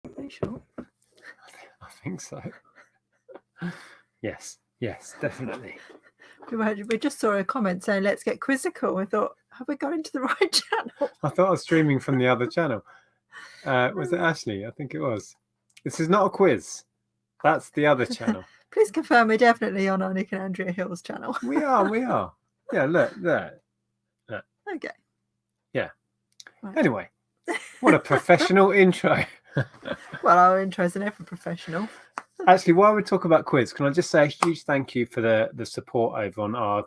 Are you sure? I think so. Yes, definitely. We just saw a comment saying, let's get quizzical. I thought, have we got into the right channel? I thought I was streaming from the other channel. Was it Ashley? I think it was. This is not a quiz. That's the other channel. Please confirm we're definitely on our Nick and Andrea Hill's channel. We are. Yeah, look. Okay. Yeah. Right. Anyway, what a professional intro. Well, our intro's an ever professional. Actually, while we talk about quiz, can I just say a huge thank you for the support over on our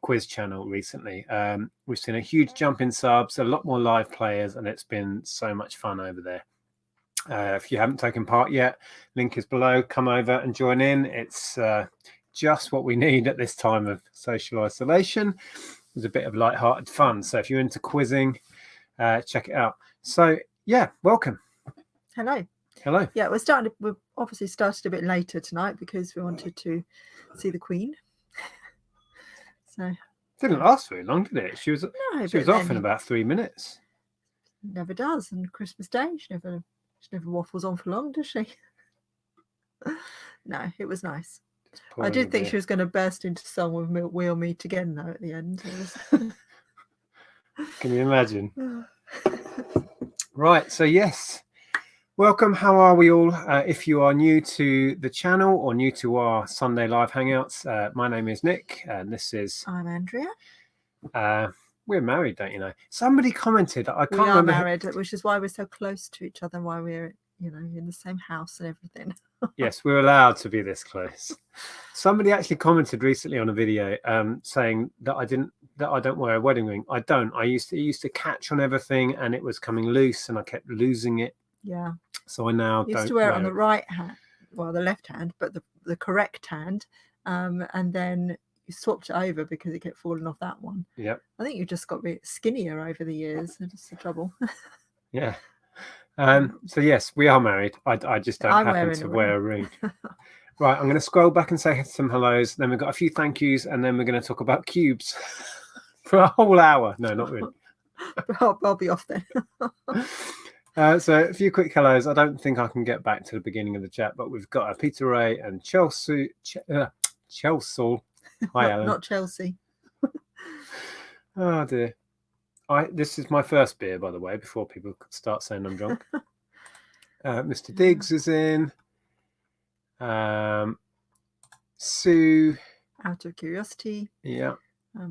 quiz channel recently. We've seen a huge jump in subs, a lot more live players, and it's been so much fun over there. If you haven't taken part yet, link is below. Come over and join in. It's just what we need at this time of social isolation. There's a bit of light-hearted fun. So if you're into quizzing, check it out. So yeah, welcome. Hello. Yeah, we've obviously started a bit later tonight because we wanted to see the Queen. So didn't last very long, did it? She was off in about 3 minutes. Never does. And Christmas Day, she never waffles on for long, does she? No, it was nice. I did think she was going to burst into song with "We'll Meet Again" though at the end. Can you imagine? Right. So yes. Welcome. How are we all? If you are new to the channel or new to our Sunday live hangouts, my name is Nick and this is... I'm Andrea. We're married, don't you know? Somebody commented, I can't remember. We are married, which is why we're so close to each other and why we're, in the same house and everything. Yes, we're allowed to be this close. Somebody actually commented recently on a video saying that I don't wear a wedding ring. I don't. It used to catch on everything and it was coming loose and I kept losing it. Yeah. So I now don't used to wear it on the right hand, well, the left hand, but the correct hand, and then you swapped it over because it kept falling off that one. Yep. I think you just got a bit skinnier over the years. That's the trouble. Yeah. So yes, we are married. I just don't happen to wear a ring. Right, I'm going to scroll back and say some hellos. Then we've got a few thank yous, and then we're going to talk about cubes for a whole hour. No, not really. I'll be off then. So a few quick hellos. I don't think I can get back to the beginning of the chat, but we've got Peter Ray and Chelsea. Chelsea. Hi, Alan. Not Chelsea. Oh dear. This is my first beer, by the way, before people start saying I'm drunk. Mr. Diggs is in. Sue. Out of curiosity. Yeah.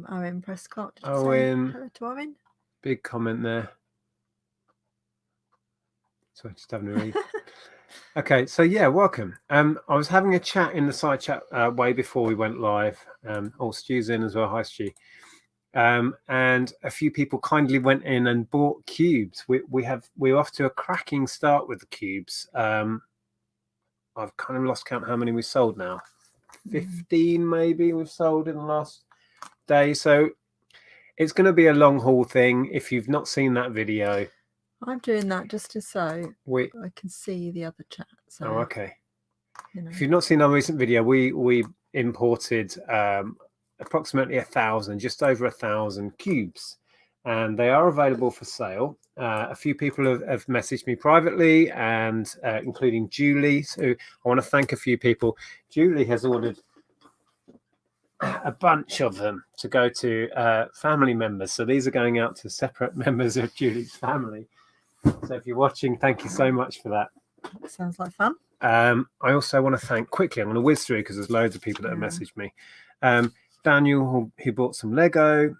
Owen Prescott. Owen. Hello to Owen. Big comment there. So just having a read. Okay, so yeah, welcome. I was having a chat in the side chat way before we went live. Stu's in as well. Hi, Stu. And a few people kindly went in and bought cubes. We're off to a cracking start with the cubes. I've kind of lost count how many we sold now. 15 maybe we've sold in the last day. So it's going to be a long haul thing. If you've not seen that video, I'm doing that just to so I can see the other chat. So, oh, okay. If you've not seen our recent video, we imported approximately 1,000, just over 1,000 cubes, and they are available for sale. A few people have messaged me privately, and including Julie. So I want to thank a few people. Julie has ordered a bunch of them to go to family members. So these are going out to separate members of Julie's family. So if you're watching, thank you so much for that. Sounds like fun. I also want to thank quickly. I'm going to whiz through because there's loads of people that have messaged me. Daniel, who bought some Lego.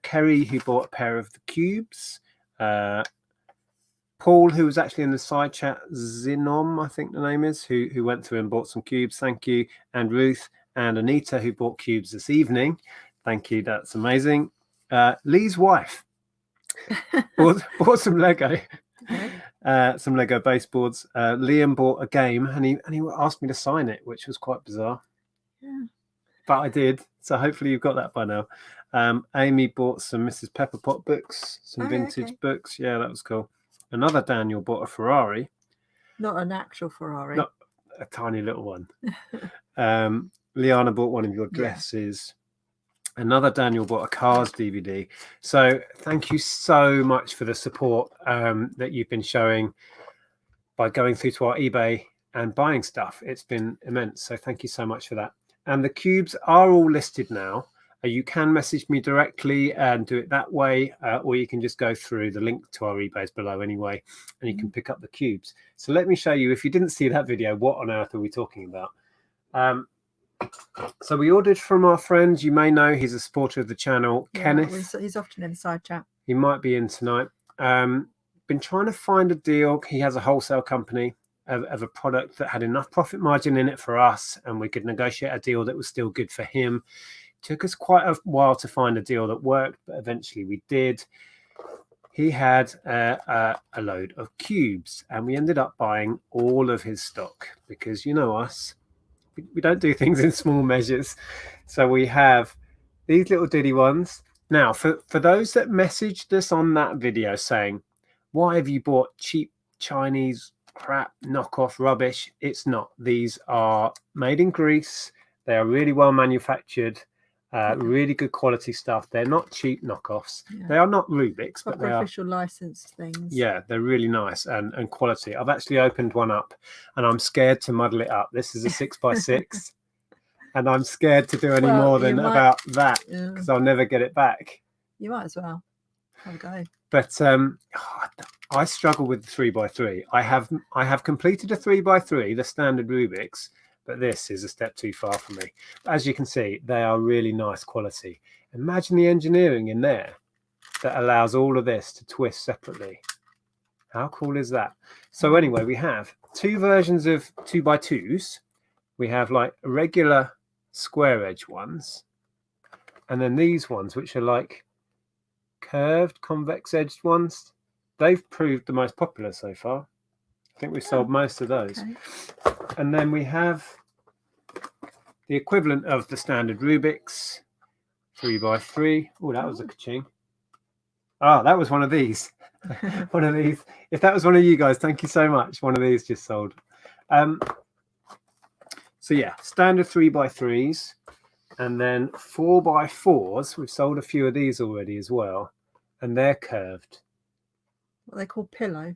Kerry, who bought a pair of the cubes. Paul, who was actually in the side chat. Zinom, I think the name is, who went through and bought some cubes. Thank you. And Ruth and Anita, who bought cubes this evening. Thank you. That's amazing. Lee's wife bought some Lego. Some Lego baseboards. Liam bought a game and he asked me to sign it, which was quite bizarre. Yeah. But I did. So hopefully you've got that by now. Amy bought some Mrs. Pepperpot books, some vintage books. Yeah, that was cool. Another Daniel bought a Ferrari. Not an actual Ferrari. Not a tiny little one. Liana bought one of your dresses. Yeah. Another Daniel bought a Cars DVD. So thank you so much for the support that you've been showing by going through to our eBay and buying stuff. It's been immense. So thank you so much for that. And the cubes are all listed now. You can message me directly and do it that way, or you can just go through the link to our eBays below anyway, and you can pick up the cubes. So let me show you, if you didn't see that video, what on earth are we talking about? So we ordered from our friend, you may know, he's a supporter of the channel, yeah, Kenneth. He's often in the side chat. He might be in tonight. Been trying to find a deal. He has a wholesale company of a product that had enough profit margin in it for us, and we could negotiate a deal that was still good for him. Took us quite a while to find a deal that worked, but eventually we did. He had a load of cubes, and we ended up buying all of his stock because, you know us, we don't do things in small measures. So we have these little diddy ones. Now, for those that messaged us on that video saying, why have you bought cheap Chinese crap, knockoff rubbish? It's not. These are made in Greece. They are really well manufactured. Really good quality stuff. They're not cheap knockoffs. They are not Rubik's, but they are official licensed things. Yeah, they're really nice and quality. I've actually opened one up and I'm scared to muddle it up. This is a 6x6 and I'm scared to do any more than about that because I'll never get it back. You might as well have a go. But I struggle with the 3x3. I have completed a 3x3, the standard Rubik's, but this is a step too far for me. As you can see, they are really nice quality. Imagine the engineering in there that allows all of this to twist separately. How cool is that? So anyway, we have two versions of 2x2s. We have like regular square edge ones, and then these ones, which are like curved, convex edged ones. They've proved the most popular so far. I think we've sold most of those. Okay. And then we have the equivalent of the standard Rubik's 3x3. Oh, that was a ka-ching. Ah, that was one of these. One of these. If that was one of you guys, thank you so much. One of these just sold. So yeah, standard 3x3s, and then 4x4s. We've sold a few of these already as well, and they're curved. What they call pillow.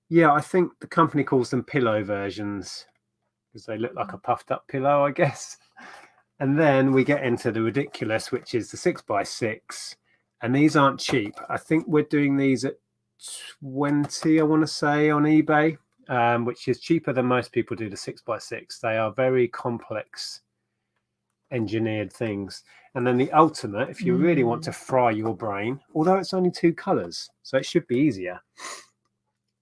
Yeah, I think the company calls them pillow versions because they look like a puffed up pillow, I guess. And then we get into the ridiculous, which is the 6x6. And these aren't cheap. I think we're doing these at 20, I want to say, on eBay, which is cheaper than most people do the 6x6. They are very complex engineered things. And then the ultimate, if you really want to fry your brain, although it's only two colors, so it should be easier,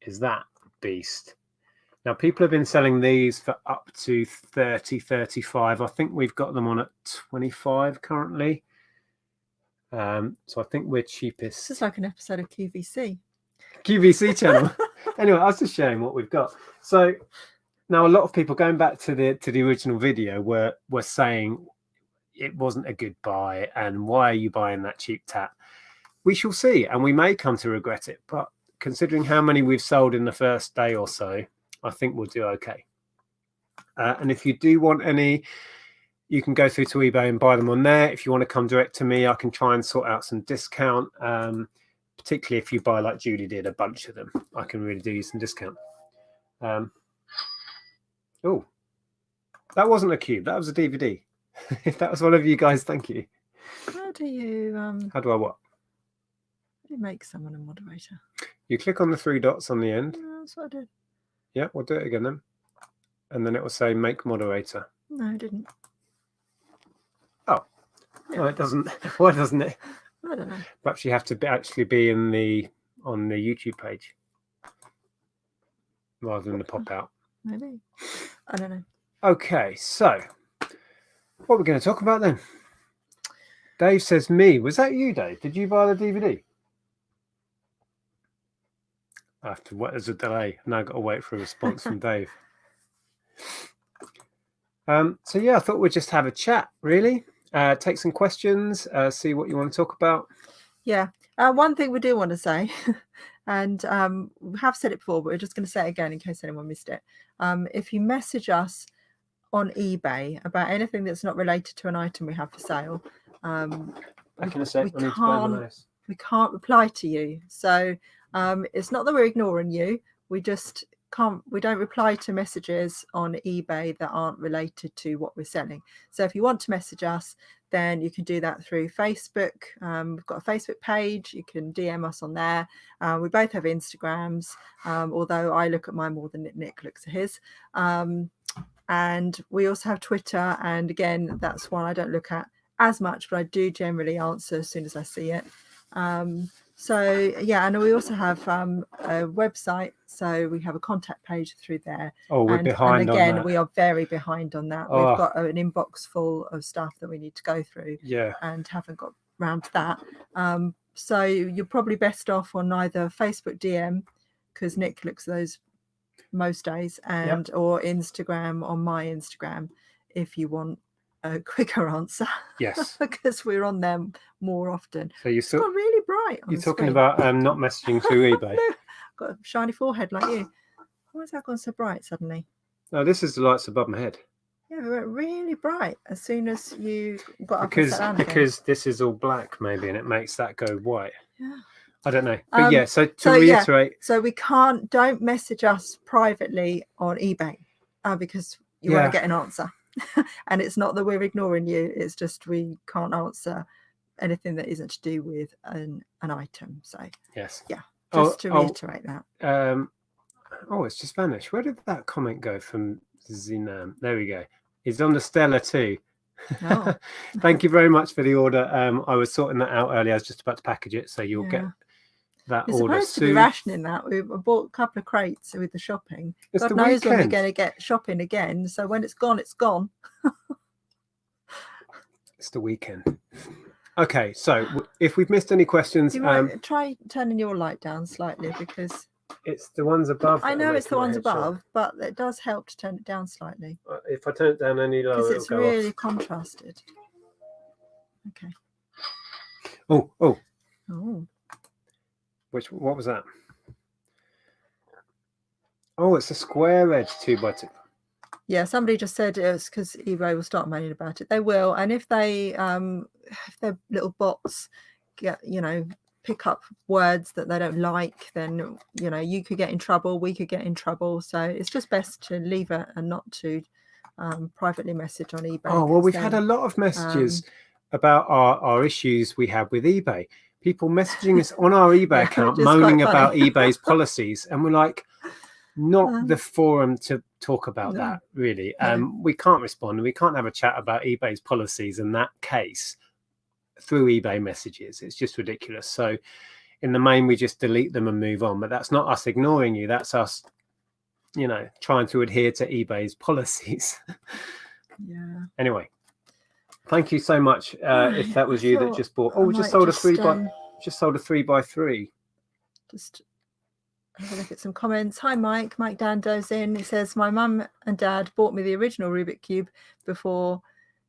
is that beast. Now, people have been selling these for up to 30, 35. I think we've got them on at 25 currently. So I think we're cheapest. This is like an episode of QVC. QVC channel. Anyway, I was just sharing what we've got. So now a lot of people going back to the original video were saying it wasn't a good buy and why are you buying that cheap tap? We shall see, and we may come to regret it, but considering how many we've sold in the first day or so, I think we'll do okay. And if you do want any, you can go through to eBay and buy them on there. If you want to come direct to me, I can try and sort out some discount, particularly if you buy like Julie did, a bunch of them. I can really do you some discount. Oh, that wasn't a cube. That was a DVD. If that was one of you guys, thank you. How do you... How do I what? How do you make someone a moderator? You click on the three dots on the end. That's what I did. Yeah, we'll do it again then. And then it will say make moderator. No, it didn't. Oh, yeah. No, it doesn't. Why doesn't it? I don't know. Perhaps you have to actually be on the YouTube page rather than the pop out. Maybe. I don't know. Okay, so what we're going to talk about then? Dave says me. Was that you, Dave? Did you buy the DVD? I have to wait. There's a delay. Now I've got to wait for a response from Dave. So yeah, I thought we'd just have a chat, really. Take some questions, see what you want to talk about. Yeah. One thing we do want to say, and we have said it before, but we're just going to say it again in case anyone missed it. If you message us on eBay about anything that's not related to an item we have for sale, we can't reply to you. So it's not that we're ignoring you. We just we don't reply to messages on eBay that aren't related to what we're selling. So if you want to message us, then you can do that through Facebook. We've got a Facebook page. You can DM us on there. We both have Instagrams, although I look at mine more than Nick looks at his. And we also have Twitter. And again, that's one I don't look at as much, but I do generally answer as soon as I see it. So yeah, and we also have a website, so we have a contact page through there. Oh, we're behind on that. And again, we are very behind on that. We've got an inbox full of stuff that we need to go through, and haven't got round to that. So you're probably best off on either Facebook DM, because Nick looks at those most days, and or Instagram, on my Instagram, if you want a quicker answer. Yes. Because we're on them more often. So it's got really bright on you're the talking screen. about not messaging through eBay. Got a shiny forehead like you. Why has that gone so bright suddenly? No, this is the lights above my head. Yeah, it went really bright as soon as you got up because and sat down because this is all black maybe, and it makes that go white. Yeah. I don't know. But yeah, so to reiterate. Yeah. So we don't message us privately on eBay because you want to get an answer. And it's not that we're ignoring you, it's just we can't answer anything that isn't to do with an item. So yes, just to reiterate that. It's just vanished. Where did that comment go from Zinam? There we go. It's on the Stella too. Thank you very much for the order. I was sorting that out earlier. I was just about to package it, so you'll get that You're order supposed soon. To be rationing that. We bought a couple of crates with the shopping. It's God knows when we're going to get shopping again. So when it's gone, it's gone. It's the weekend. Okay, so if we've missed any questions, you might try turning your light down slightly, because it's the ones above. I know it's the ones above, but it does help to turn it down slightly. If I turn it down any lower, because it's really off. Contrasted. Okay. Oh. What was that? Oh, it's a square edge 2x2. Yeah, somebody just said it's because eBay will start moaning about it. They will, and if their little bots get, pick up words that they don't like, then you could get in trouble. We could get in trouble. So it's just best to leave it and not to privately message on eBay. Oh well, we've had a lot of messages about our issues we have with eBay. People messaging us on our eBay account, moaning about eBay's policies, and we're like, not the forum to talk about that, really. We can't respond. We can't have a chat about eBay's policies in that case through eBay messages. It's just ridiculous. So in the main, we just delete them and move on. But that's not us ignoring you. That's us, trying to adhere to eBay's policies. Yeah. Anyway. Thank you so much. If that was you that just bought, we just sold a 3x3. Just have a look at some comments. Hi, Mike. Mike Dando's in. He says, my mum and dad bought me the original Rubik Cube before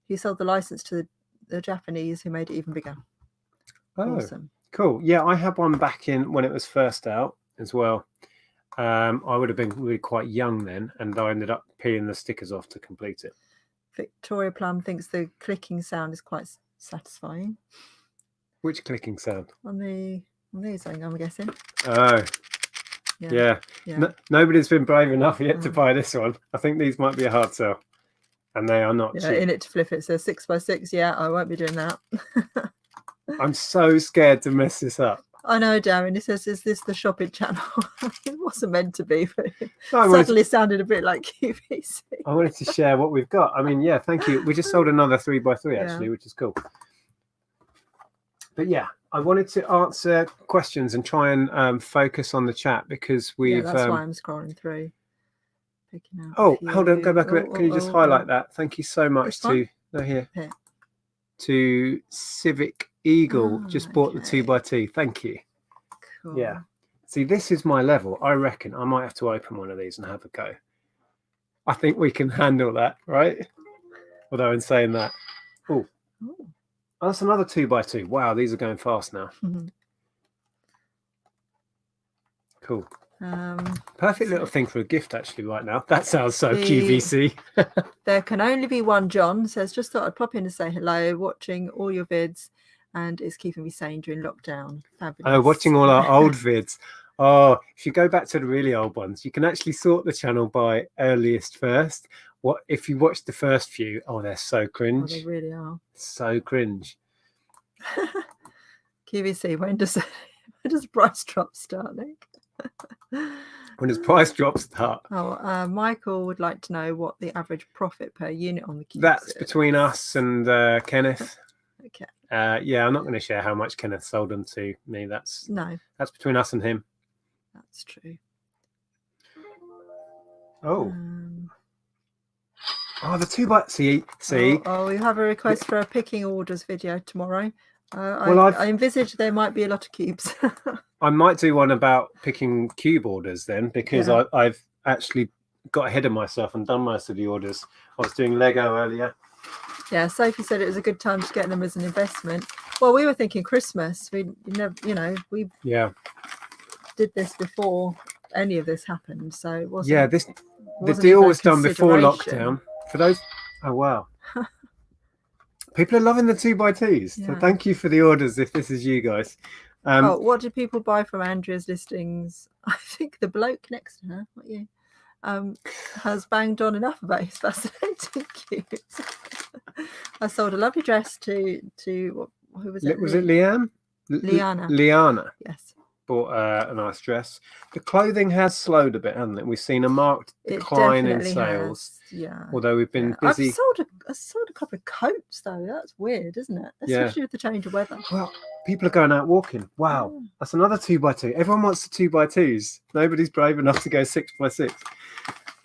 he sold the license to the Japanese, who made it even bigger. Oh, awesome. Cool. Yeah, I had one back in when it was first out as well. I would have been really quite young then, and I ended up peeling the stickers off to complete it. Victoria Plum thinks the clicking sound is quite satisfying. Which clicking sound? On these, I'm guessing. Oh, yeah. Nobody's been brave enough yet to buy this one. I think these might be a hard sell, and they are not cheap. In it to flip it says 6x6. Yeah, I won't be doing that. I'm so scared to mess this up. I know, Darren. He says, "Is this the shopping channel?" It wasn't meant to be, but it suddenly sounded a bit like QVC. I wanted to share what we've got. I mean, yeah, thank you. We just sold another 3x3 actually, which is cool. But yeah, I wanted to answer questions and try and focus on the chat, because we've. Yeah, that's why I'm scrolling through. Picking out hold on, go back a bit. Can you just highlight that? Thank you so much to Civic Eagle. Just bought the 2x2. Thank you. Cool. Yeah. See, this is my level. I reckon I might have to open one of these and have a go. I think we can handle that, right? Although in saying that, oh, that's another 2x2. Wow, these are going fast now. Cool. Perfect little thing for a gift actually right now. That sounds so QVC. There can only be one. John says, just thought I'd pop in and say hello, watching all your vids, and it's keeping me sane during lockdown. Fabulous. Watching all our old vids. Oh, if you go back to the really old ones, you can actually sort the channel by earliest first. What if you watch the first few? Oh, they're so cringe. Oh, they really are. So cringe. QVC, when does price drop start, Nick? When does price drop start? Oh, Michael would like to know what the average profit per unit on the cubes That's is. between us and Kenneth. Okay. Yeah, I'm not going to share how much Kenneth sold them to me. That's between us and him. That's true. Oh. Oh, the 2x. See. Oh, we have a request for a picking orders video tomorrow. Well, I envisage there might be a lot of cubes. I might do one about picking cube orders then, because I've actually got ahead of myself and done most of the orders. I was doing Lego earlier. Yeah, Sophie said it was a good time to get them as an investment. Well, we were thinking Christmas. We never, we did this before any of this happened, so it wasn't. Yeah, the deal was done before lockdown. For those, oh wow, people are loving the 2x2s. So thank you for the orders. If this is you guys. What did people buy from Andrea's listings? I think the bloke next to her, not you, has banged on enough about his fascinating cubes. I sold a lovely dress to who was it? Was it Leanne? Liana. Yes. Bought a nice dress. The clothing has slowed a bit, hasn't it? We've seen a marked decline in sales. Yeah. Although we've been busy. I sold a couple of coats though. That's weird, isn't it? Especially with the change of weather. Well, people are going out walking. Wow, that's another 2x2. Everyone wants the 2x2s. Nobody's brave enough to go 6x6.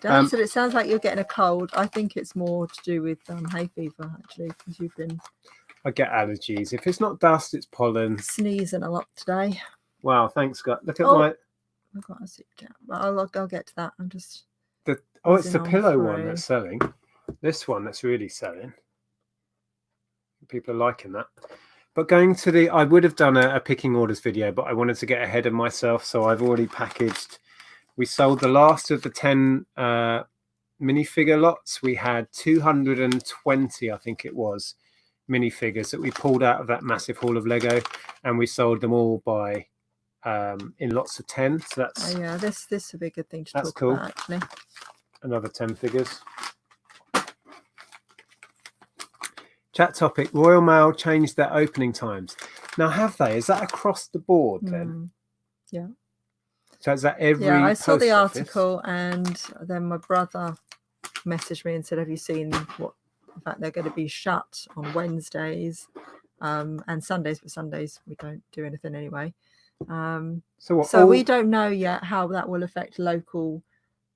Dan said it sounds like you're getting a cold. I think it's more to do with hay fever actually, because you've been. I get allergies. If it's not dust, it's pollen. Sneezing a lot today. Wow, thanks, Scott. Look at my. I've got a soup cap, but I'll get to that. I'm just. It's the pillow one that's selling. This one that's really selling. People are liking that. But going to I would have done a picking orders video, but I wanted to get ahead of myself, so I've already packaged. We sold the last of the 10 minifigure lots. We had 220, I think it was, minifigures that we pulled out of that massive haul of Lego, and we sold them all by in lots of 10. So that's this would be a good thing to talk about actually. Another 10 figures. Chat topic: Royal Mail changed their opening times. Now, have they? Is that across the board then? Yeah. So is that every? Yeah, I saw the article, and then my brother messaged me and said, "Have you seen what? In fact, they're going to be shut on Wednesdays and Sundays. But Sundays we don't do anything anyway. So we don't know yet how that will affect local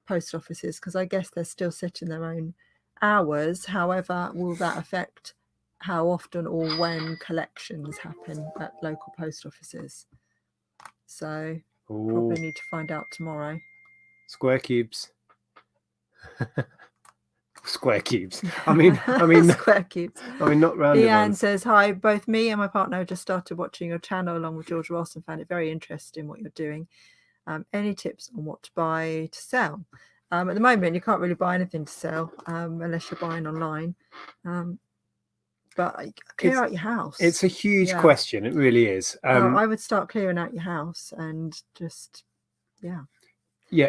post offices, because I guess they're still setting their own hours. However, will that affect how often or when collections happen at local post offices? So probably need to find out tomorrow. Square cubes. Square cubes. I mean square cubes. I mean, not rounded Leanne ones. says, hi, both me and my partner just started watching your channel along with George Ross and found it very interesting what you're doing. Any tips on what to buy to sell? At the moment, you can't really buy anything to sell unless you're buying online. But clear out your house. It's a huge question. It really is. I would start clearing out your house and just, Yeah,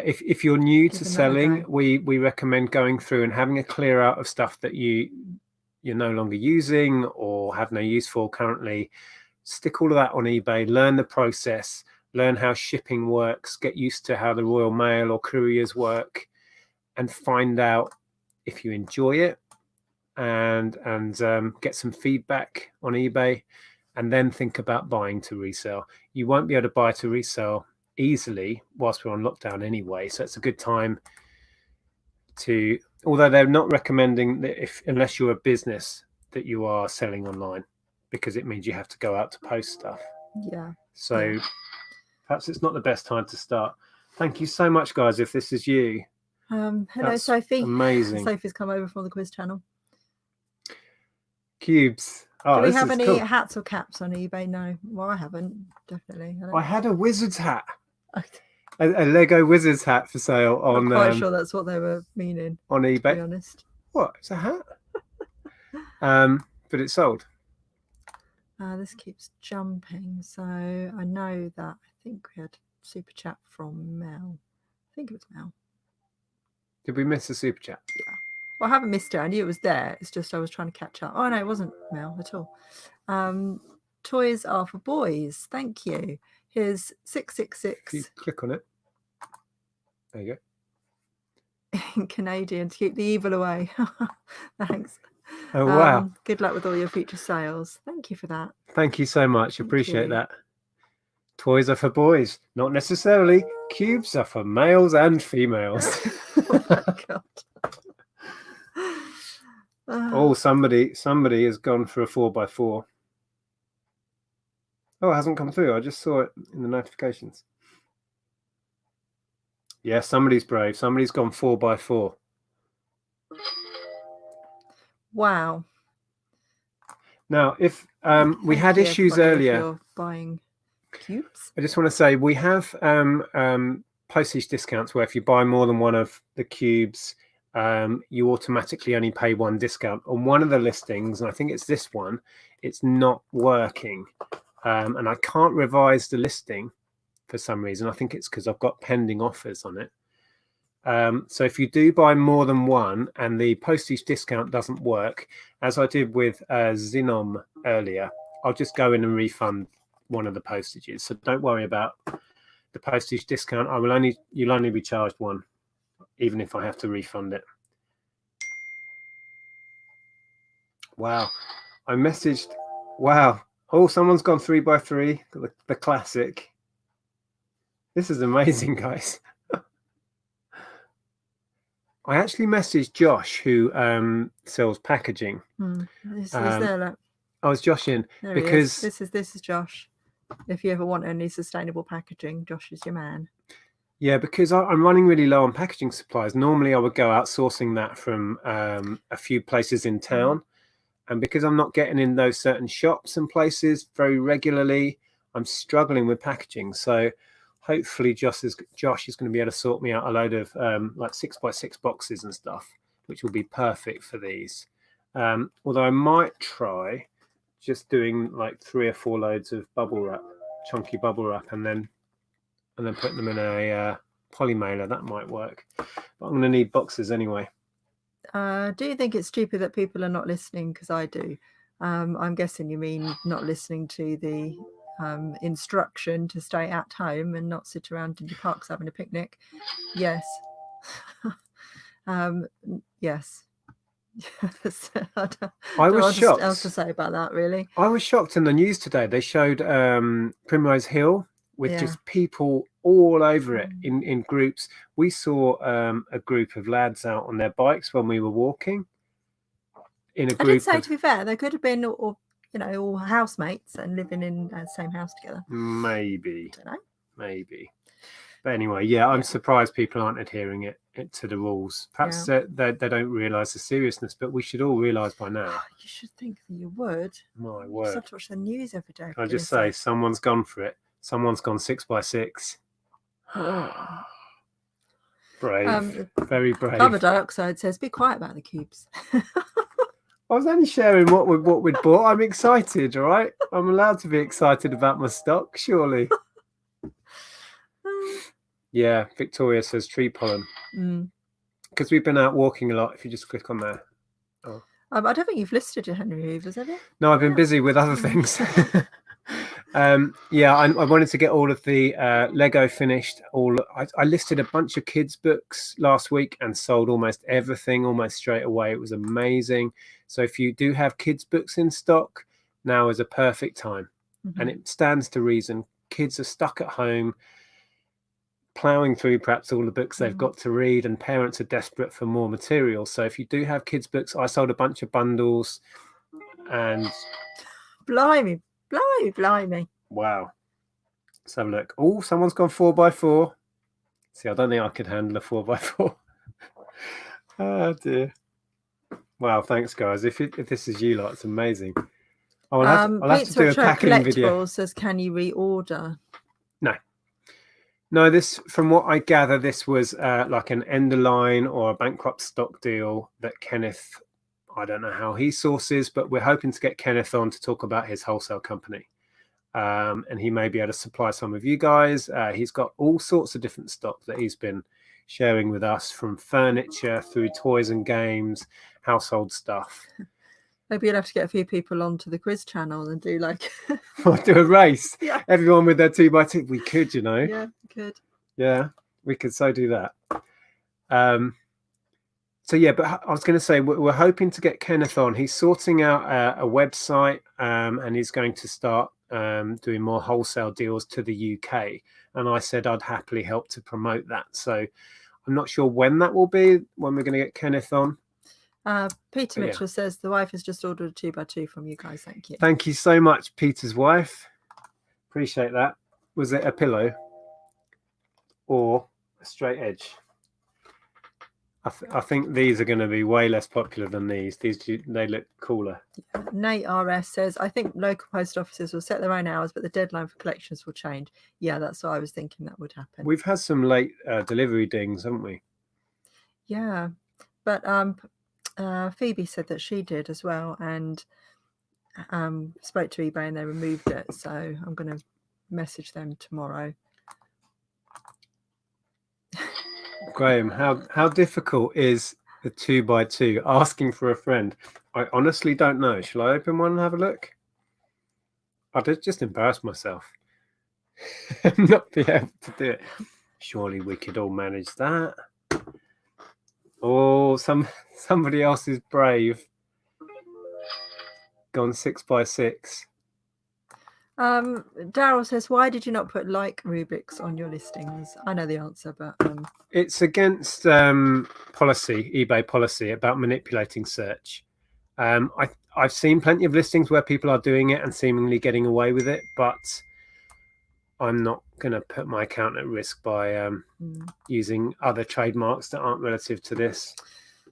if you're new to selling, we recommend going through and having a clear out of stuff that you're no longer using or have no use for currently. Stick all of that on eBay, learn the process, learn how shipping works, get used to how the Royal Mail or couriers work, and find out if you enjoy it, and get some feedback on eBay, and then think about buying to resell. You won't be able to buy to resell easily whilst we're on lockdown anyway, so it's a good time to, although they're not recommending that unless you're a business that you are selling online, because it means you have to go out to post stuff. So perhaps it's not the best time to start. Thank you so much, guys. If this is you, hello. That's Sophie. Amazing. Sophie's come over from the quiz channel. Cubes. Do we have any hats or caps on eBay? No. Well, I haven't, definitely. I had a wizard's hat. A Lego wizard's hat for sale on. I'm quite sure that's what they were meaning on eBay. To be honest. What? It's a hat. But it's sold. This keeps jumping, so I know that I think we had super chat from Mel. I think it was Mel. Did we miss a super chat? Yeah. Well, I haven't missed it. I knew it was there. It's just I was trying to catch up. Oh, no, it wasn't Mel at all. Toys are for boys. Thank you. Here's 666. If you click on it. There you go. In Canadian to keep the evil away. Thanks. Oh, wow. Good luck with all your future sales. Thank you for that. Thank you so much. Appreciate that. Toys are for boys. Not necessarily. Cubes are for males and females. Oh, my God. Oh, somebody has gone for a 4x4. Oh, it hasn't come through. I just saw it in the notifications. Yeah, somebody's brave. Somebody's gone 4x4. Wow. Now, if we had issues earlier, if you're buying cubes. I just want to say we have postage discounts where if you buy more than one of the cubes, you automatically only pay one discount. On one of the listings, and I think it's this one, it's not working. And I can't revise the listing for some reason. I think it's because I've got pending offers on it. So if you do buy more than one and the postage discount doesn't work, as I did with Zinom earlier, I'll just go in and refund one of the postages. So don't worry about the postage discount. You'll only be charged one, even if I have to refund it. Wow. I messaged, wow. Oh, someone's gone 3x3, the classic. This is amazing, guys. I actually messaged Josh, who sells packaging. Is there, look. I was Josh in there because this is Josh. If you ever want any sustainable packaging, Josh is your man. Yeah, because I'm running really low on packaging supplies. Normally, I would go out sourcing that from a few places in town. And because I'm not getting in those certain shops and places very regularly, I'm struggling with packaging. So hopefully Josh is going to be able to sort me out a load of like 6x6 boxes and stuff, which will be perfect for these. Although I might try just doing like 3 or 4 loads of bubble wrap, chunky bubble wrap, and then putting them in a poly mailer. That might work. But I'm going to need boxes anyway. Do you think it's stupid that people are not listening? Because I do. I'm guessing you mean not listening to the instruction to stay at home and not sit around in the parks having a picnic. Yes. Yes. I was shocked. What else to say about that, really? I was shocked in the news today. They showed Primrose Hill with just people all over it in groups. We saw a group of lads out on their bikes when we were walking. In a group. I did say, to be fair, they could have been all housemates and living in the same house together. Maybe. I don't know. Maybe. But anyway, yeah, I'm surprised people aren't adhering it to the rules. Perhaps they don't realise the seriousness, but we should all realise by now. You should think that you would. My word. You just have to watch the news every day. Can I just say, someone's gone for it. Someone's gone 6x6. Brave. Very brave. Carbon dioxide says, be quiet about the cubes. I was only sharing what we'd bought. I'm excited, all right? I'm allowed to be excited about my stock, surely. Yeah, Victoria says tree pollen. Because we've been out walking a lot. If you just click on there. Oh. I don't think you've listed your Henry Hoovers, have you? No, I've been busy with other things. Yeah, I wanted to get all of the Lego finished. I listed a bunch of kids' books last week and sold almost everything almost straight away. It was amazing. So if you do have kids' books in stock, now is a perfect time. And it stands to reason. Kids are stuck at home, plowing through perhaps all the books they've got to read, and parents are desperate for more material. So if you do have kids' books, I sold a bunch of bundles. And blimey. Wow. Let's have a look. Oh, someone's gone 4x4. See, I don't think I could handle a 4x4. Oh dear. Wow, thanks guys. If this is you lot, it's amazing. I'll have to do a packing video. Says, can you reorder? No, this, from what I gather, this was like an end of line or a bankrupt stock deal that Kenneth, I don't know how he sources, but we're hoping to get Kenneth on to talk about his wholesale company. and he may be able to supply some of you guys. He's got all sorts of different stock that he's been sharing with us, from furniture through toys and games, household stuff. Maybe you'll have to get a few people onto the quiz channel and do like do a race. Yeah. Everyone with their 2x2. We could, you know. Yeah, we could. Yeah, we could so do that. So yeah, but I was going to say, we're hoping to get Kenneth on. He's sorting out a website, and he's going to start doing more wholesale deals to the UK. And I said I'd happily help to promote that. So I'm not sure when that will be, when we're going to get Kenneth on. Peter Mitchell says the wife has just ordered a 2x2 from you guys. Thank you. Thank you so much, Peter's wife. Appreciate that. Was it a pillow or a straight edge? I think these are going to be way less popular than these. They look cooler. Nate RS says, I think local post offices will set their own hours, but the deadline for collections will change. Yeah, that's what I was thinking that would happen. We've had some late delivery dings, haven't we? Yeah, but Phoebe said that she did as well, and spoke to eBay and they removed it. So I'm going to message them tomorrow. Graham, how difficult is the 2x2? Asking for a friend. I honestly don't know. Shall I open one and have a look? I'd just embarrass myself. Not be able to do it. Surely we could all manage that. Oh, somebody else is brave. Gone 6x6. Daryl says, why did you not put like Rubik's on your listings? I know the answer, but it's against eBay policy about manipulating search. I've seen plenty of listings where people are doing it and seemingly getting away with it, but I'm not going to put my account at risk by using other trademarks that aren't relative to this.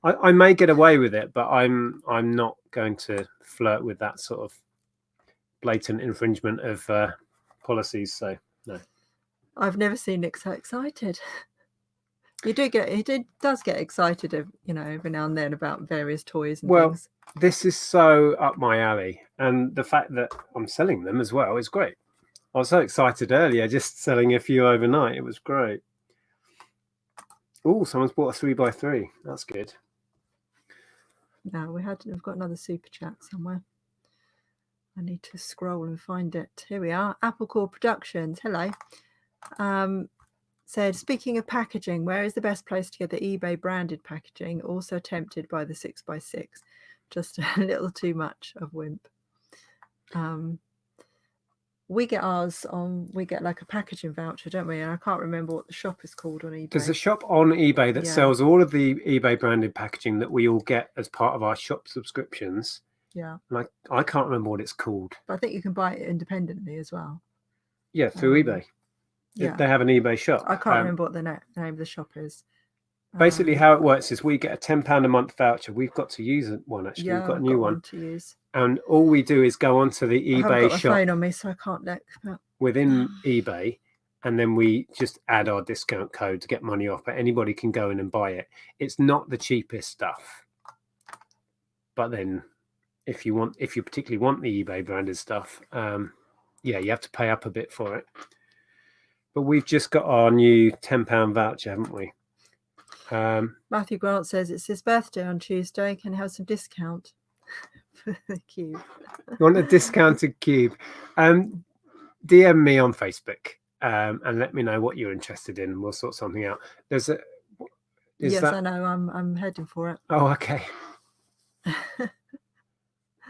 I may get away with it, but I'm not going to flirt with that sort of blatant infringement of policies. So no. I've never seen Nick so excited. He does get excited, every now and then about various toys and things. This is so up my alley, and the fact that I'm selling them as well is great. I was so excited earlier, just selling a few overnight. It was great. Oh, someone's bought a 3x3. That's good. No, we've got another super chat somewhere. I need to scroll and find it. Here we are. Apple Core Productions. Hello. Said, speaking of packaging, where is the best place to get the eBay branded packaging? Also tempted by the 6x6. Just a little too much of wimp. We get ours we get like a packaging voucher, don't we? And I can't remember what the shop is called on eBay. There's a shop on eBay that sells all of the eBay branded packaging that we all get as part of our shop subscriptions. Yeah. And I can't remember what it's called. But I think you can buy it independently as well. Yeah, through eBay. Yeah. They have an eBay shop. I can't remember what the name of the shop is. Basically, how it works is we get a £10 a month voucher. We've got to use one, actually. Yeah, we've got a new one to use. And all we do is go onto the eBay I haven't got shop. my phone on me, so I can't look. Within eBay, and then we just add our discount code to get money off. But anybody can go in and buy it. It's not the cheapest stuff. But then, if you particularly want the eBay branded stuff, you have to pay up a bit for it. But we've just got our new £10 voucher, haven't we? Matthew Grant says it's his birthday on Tuesday. Can he have some discount for the cube? You want a discounted cube? DM me on Facebook and let me know what you're interested in, and we'll sort something out. I know. I'm heading for it. Oh, okay.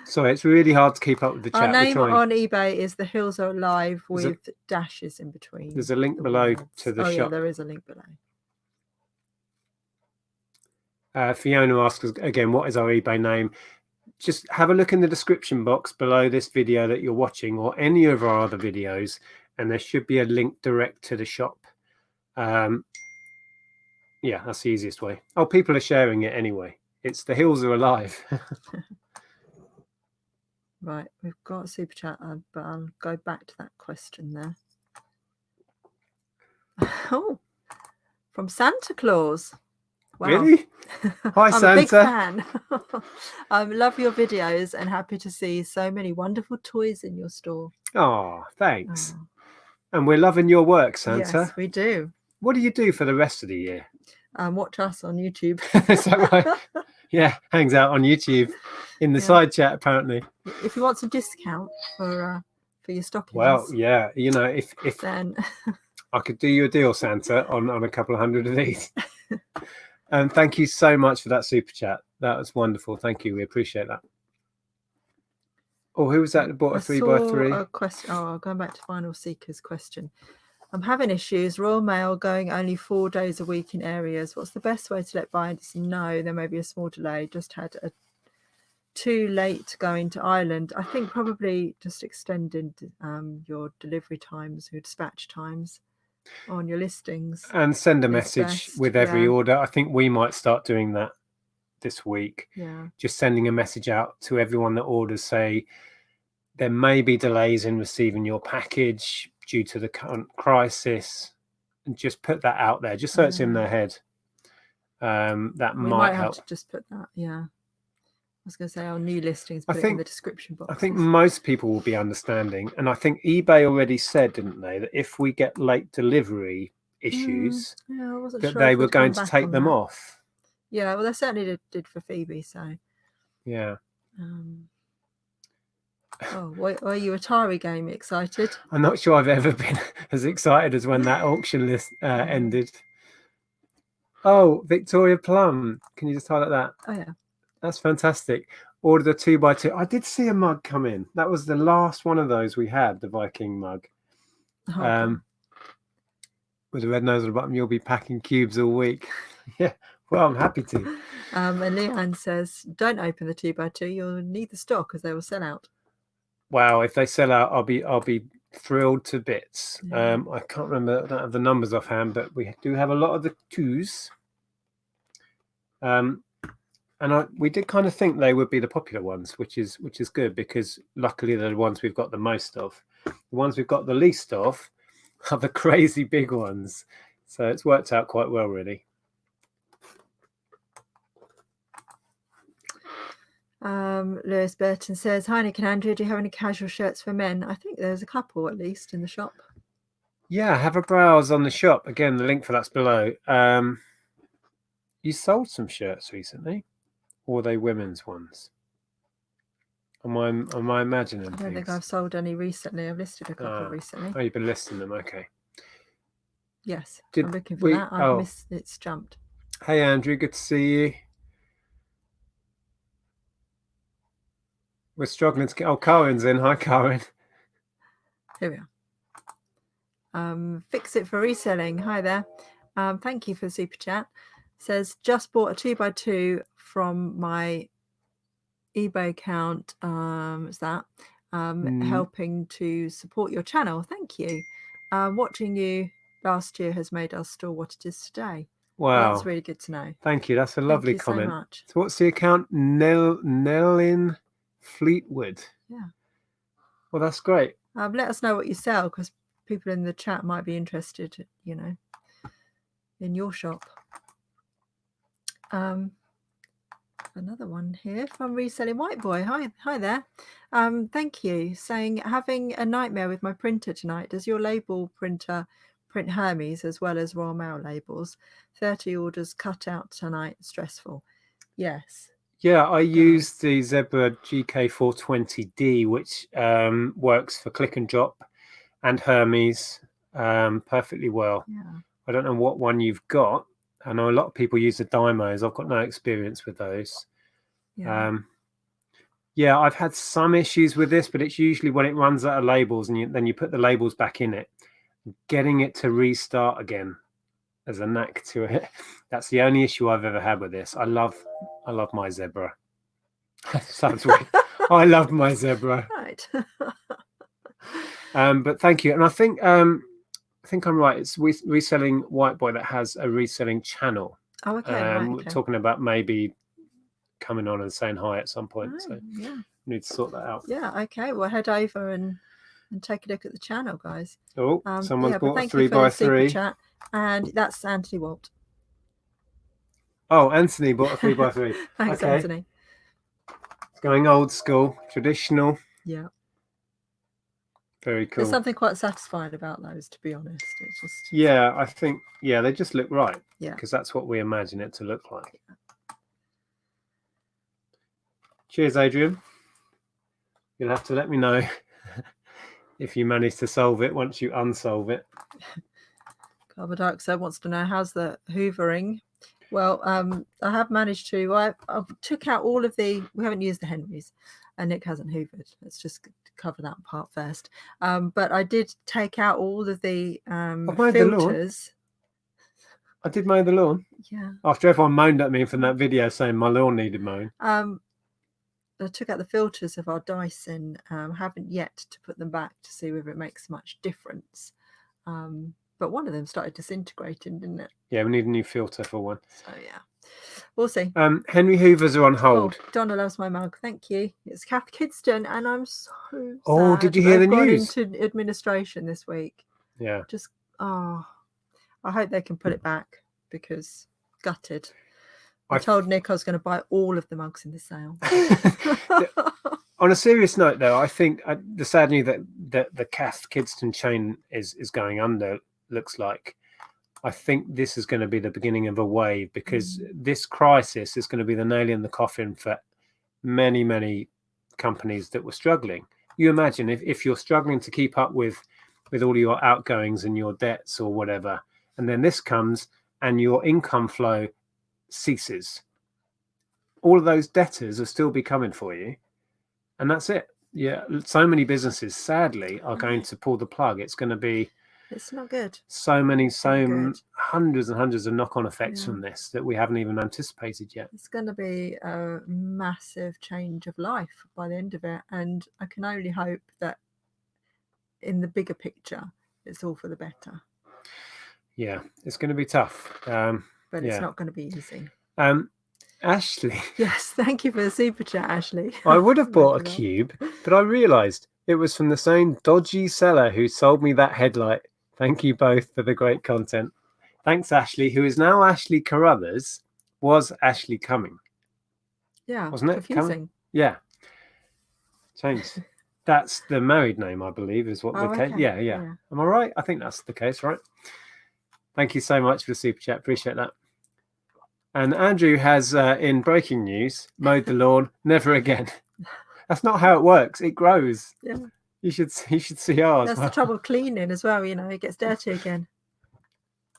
Sorry, it's really hard to keep up with the chat. Our name on eBay is The Hills Are Alive with dashes in between. There's a link below to the shop. Yeah, there is a link below. Fiona asks us again, what is our eBay name? Just have a look in the description box below this video that you're watching, or any of our other videos, and there should be a link direct to the shop. Yeah, that's the easiest way. Oh, people are sharing it anyway. It's The Hills Are Alive. Right, we've got a super chat, but I'll go back to that question there. Oh, from Santa Claus. Wow. Really? Hi, I'm a big Santa. fan. Love your videos and happy to see so many wonderful toys in your store. Oh, thanks. Oh. And we're loving your work, Santa. Yes, we do. What do you do for the rest of the year? Watch us on YouTube. Is that right? Yeah, hangs out on YouTube in the side chat, apparently. If you want some discount for your stockings. Well, yeah, you know, if then I could do you a deal, Santa, on a couple of hundred of these. And thank you so much for that super chat. That was wonderful. Thank you. We appreciate that. Oh, who was that that bought a 3x3? A question. Oh, going back to Final Seeker's question. I'm having issues. Royal Mail going only 4 days a week in areas. What's the best way to let buyers know there may be a small delay? Just had a too late going to Ireland. I think probably just extending your delivery times, your dispatch times on your listings. And send a message with every order. I think we might start doing that this week. Yeah. Just sending a message out to everyone that orders, say there may be delays in receiving your package due to the current crisis, and just put that out there, just so it's in their head. That we might have help. to just put that, I was going to say our new listings, put it in the description box. I think most people will be understanding. And I think eBay already said, didn't they, that if we get late delivery issues, I wasn't that sure they were going to take them off. Yeah, well, they certainly did for Phoebe, so. Yeah. Were you Atari game excited? I'm not sure I've ever been as excited as when that auction list ended. Oh, Victoria Plum. Can you just highlight that? Oh, yeah. That's fantastic. Ordered a 2x2. I did see a mug come in. That was the last one of those we had, the Viking mug. With a red nose on the bottom, you'll be packing cubes all week. Yeah, well, I'm happy to. And Leanne says, don't open the 2x2. You'll need the stock because they will sell out. Wow, if they sell out, I'll be thrilled to bits. I can't remember, I don't have the numbers offhand, but we do have a lot of the 2s. And we did kind of think they would be the popular ones, which is good, because luckily they're the ones we've got the most of. The ones we've got the least of are the crazy big ones. So it's worked out quite well, really. Lewis Burton says, hi Nick and Andrea, do you have any casual shirts for men? I think there's a couple at least in the shop. Yeah, have a browse on the shop. Again, the link for that's below. You sold some shirts recently, or are they women's ones? Am I imagining I don't think I've sold any recently. I've listed a couple recently. Oh, you've been listing them, okay. Yes, I'm looking for that. I've missed, it's jumped. Hey Andrew, good to see you. We're struggling to get... Oh, Cohen's in. Hi, Cohen. Here we are. Fix it for reselling. Hi there. Thank you for the super chat. Says, just bought a 2x2 from my eBay account. What's that? Helping to support your channel. Thank you. Watching you last year has made our store what it is today. Wow. Well, that's really good to know. Thank you. That's a lovely comment. So much. So what's the account? Nellin Fleetwood. Yeah. Well, that's great. Let us know what you sell, because people in the chat might be interested, in your shop. Another one here from Reselling White Boy. Hi there. Thank you. Saying, having a nightmare with my printer tonight. Does your label printer print Hermes as well as Royal Mail labels? 30 orders cut out tonight. Stressful. Yes. Yeah, I use the Zebra GK420D, which works for click and drop and Hermes perfectly well. Yeah. I don't know what one you've got. I know a lot of people use the Dymos. I've got no experience with those. Yeah. Yeah, I've had some issues with this, but it's usually when it runs out of labels and then you put the labels back in it. Getting it to restart again, there's a knack to it. That's the only issue I've ever had with this. I love my Zebra. Sounds weird. I love my Zebra. Right. But thank you. And I think I'm right. It's Reselling White Boy that has a reselling channel. Oh, okay. Right, okay. We're talking about maybe coming on and saying hi at some point. Oh, so yeah, we need to sort that out. Yeah. Okay. Well, head over and take a look at the channel, guys. Oh, someone's bought a thank 3x3 chat, and that's Anthony Walt. Oh, Anthony bought a 3x3. Thanks, Okay. Anthony. It's going old school, traditional. Yeah. Very cool. There's something quite satisfying about those, to be honest. It's just... Yeah, I think, yeah, they just look right. Yeah. Because that's what we imagine it to look like. Cheers, Adrian. You'll have to let me know if you manage to solve it once you unsolve it. Carbon dioxide wants to know, how's the hoovering? Well, I have managed to. I took out all of the. We haven't used the Henrys, and Nick hasn't hoovered. Let's just cover that part first. But I did take out all of the filters. I did mow the lawn. Yeah. After everyone moaned at me from that video saying my lawn needed mowing. I took out the filters of our Dyson. Haven't yet to put them back to see whether it makes much difference. But one of them started disintegrating, didn't it? Yeah, we need a new filter for one. So yeah, we'll see. Henry Hoovers are on hold. Oh, Donna loves my mug. Thank you. It's Kath Kidston, and I'm so sad. Oh, did you hear the news? Gone into administration this week. Yeah. Just I hope they can put it back, because gutted. I told Nick I was going to buy all of the mugs in the sale. On a serious note, though, I think the sad news that the Kath Kidston chain is going under, looks like. I think this is going to be the beginning of a wave, because this crisis is going to be the nail in the coffin for many, many companies that were struggling. You imagine if you're struggling to keep up with all your outgoings and your debts or whatever, and then this comes and your income flow ceases. All of those debtors will still be coming for you, and that's it. Yeah, so many businesses sadly are going to pull the plug. It's going to be, it's not good. Hundreds and hundreds of knock-on effects from this that we haven't even anticipated yet. It's going to be a massive change of life by the end of it, and I can only hope that in the bigger picture it's all for the better. Yeah, it's going to be tough, but it's not going to be easy. Ashley. Yes, thank you for the super chat, Ashley. I would have bought a cube, but I realised it was from the same dodgy seller who sold me that headlight. Thank you both for the great content. Thanks, Ashley, who is now Ashley Carruthers, was Ashley Cumming. Yeah, wasn't it? Confusing. Cumming? Yeah. Changed. That's the married name, I believe, is what the case. Okay. Yeah. Am I right? I think that's the case, right? Thank you so much for the super chat. Appreciate that. And Andrew has, in breaking news, mowed the lawn. Never again. That's not how it works. It grows. Yeah. You should see ours. That's the trouble of cleaning as well. It gets dirty again.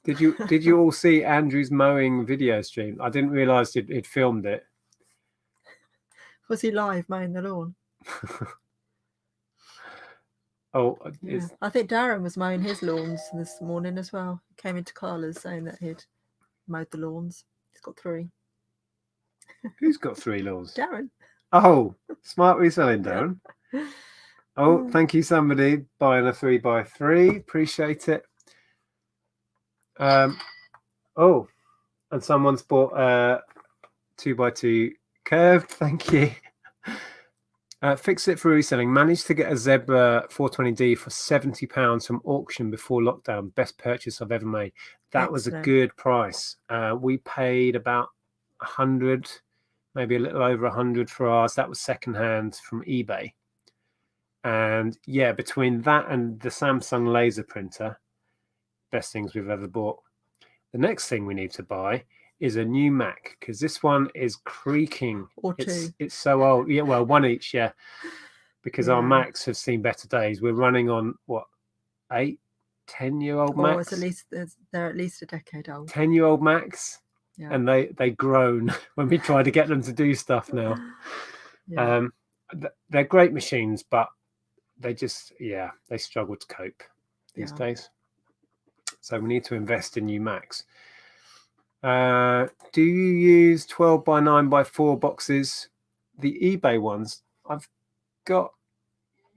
Did you all see Andrew's mowing video stream? I didn't realise he'd filmed it. Was he live mowing the lawn? Oh, yeah. I think Darren was mowing his lawns this morning as well. He came into Carla's saying that he'd mowed the lawns. He's got 3. Who's got 3 lawns? Darren. Oh, smart reselling, Darren. Oh, thank you, somebody buying a 3x3. Appreciate it. Oh, and someone's bought a 2x2 curved. Thank you. Fix it for reselling. Managed to get a Zebra 420D for £70 from auction before lockdown. Best purchase I've ever made. That was a good price. We paid about 100, maybe a little over 100 for ours. That was secondhand from eBay. And yeah, between that and the Samsung laser printer, best things we've ever bought. The next thing we need to buy is a new Mac, because this one is creaking. Or 2. It's so old. Yeah, well, one each, yeah. Because our Macs have seen better days. We're running on what, 8, 10-year-old Macs? They're at least a decade old. 10-year-old Macs, and they groan when we try to get them to do stuff now. They're great machines, but they just they struggle to cope these days. So we need to invest in new Macs. Do you use 12x9x4 boxes? The eBay ones I've got,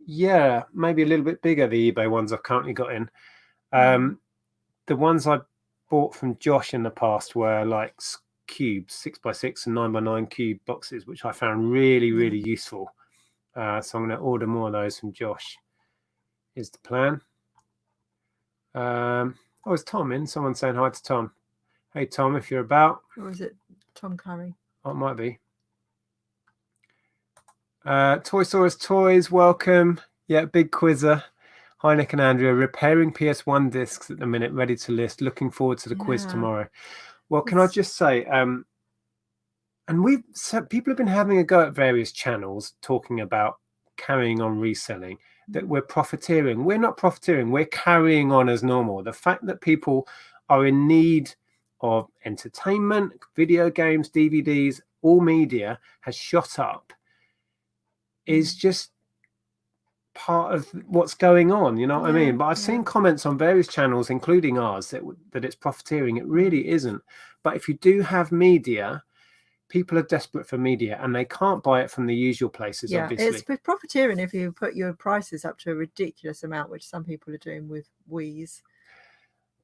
maybe a little bit bigger. The eBay ones I've currently got in. The ones I bought from Josh in the past were like cubes, 6x6 and 9x9 cube boxes, which I found really, really useful. So I'm going to order more of those from Josh. Is the plan. Oh, is Tom in? Someone saying hi to Tom. Hey, Tom, if you're about. Or is it Tom Curry. Oh, it might be. Toy Saurus Toys, welcome. Yeah, big quizzer. Hi, Nick and Andrea. Repairing PS1 discs at the minute, ready to list. Looking forward to the quiz tomorrow. Well, can I just say, and people have been having a go at various channels talking about carrying on reselling, that we're profiteering. We're not profiteering. We're carrying on as normal. The fact that people are in need of entertainment, video games, DVDs, all media has shot up is just part of what's going on, you know what I mean? But I've seen comments on various channels, including ours, that it's profiteering. It really isn't. But if you do have media, people are desperate for media and they can't buy it from the usual places, obviously. It's profiteering if you put your prices up to a ridiculous amount, which some people are doing with Wii's.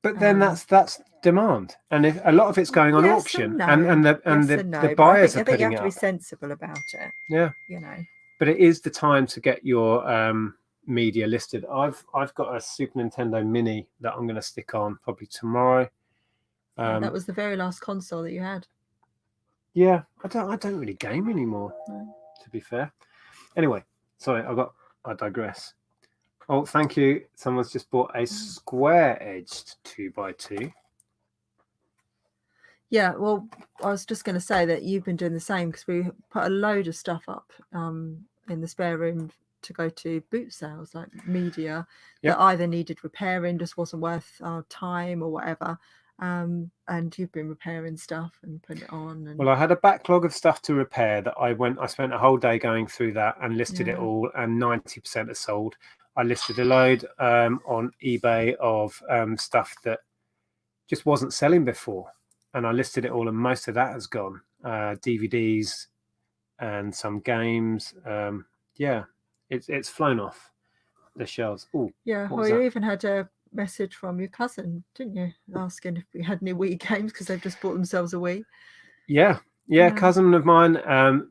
But then that's demand, and if a lot of it's going on auction, and the buyers are putting it up. I think you have to be sensible about it. Yeah, you know. But it is the time to get your media listed. I've got a Super Nintendo Mini that I'm going to stick on probably tomorrow. That was the very last console that you had. Yeah, I don't really game anymore, to be fair. Anyway, sorry, I digress. Oh, thank you. Someone's just bought a square-edged 2x2. Yeah, well, I was just going to say that you've been doing the same, because we put a load of stuff up in the spare room to go to boot sales, like media that either needed repairing, just wasn't worth our time or whatever. And you've been repairing stuff and putting it on. Well, I had a backlog of stuff to repair that I spent a whole day going through that and listed it all, and 90% are sold. I listed a load on eBay of stuff that just wasn't selling before, and I listed it all, and most of that has gone. DVDs and some games. It's flown off the shelves. Oh, yeah. Well, you even had a message from your cousin, didn't you, asking if we had any Wii games, because they've just bought themselves a Wii. Yeah. Cousin of mine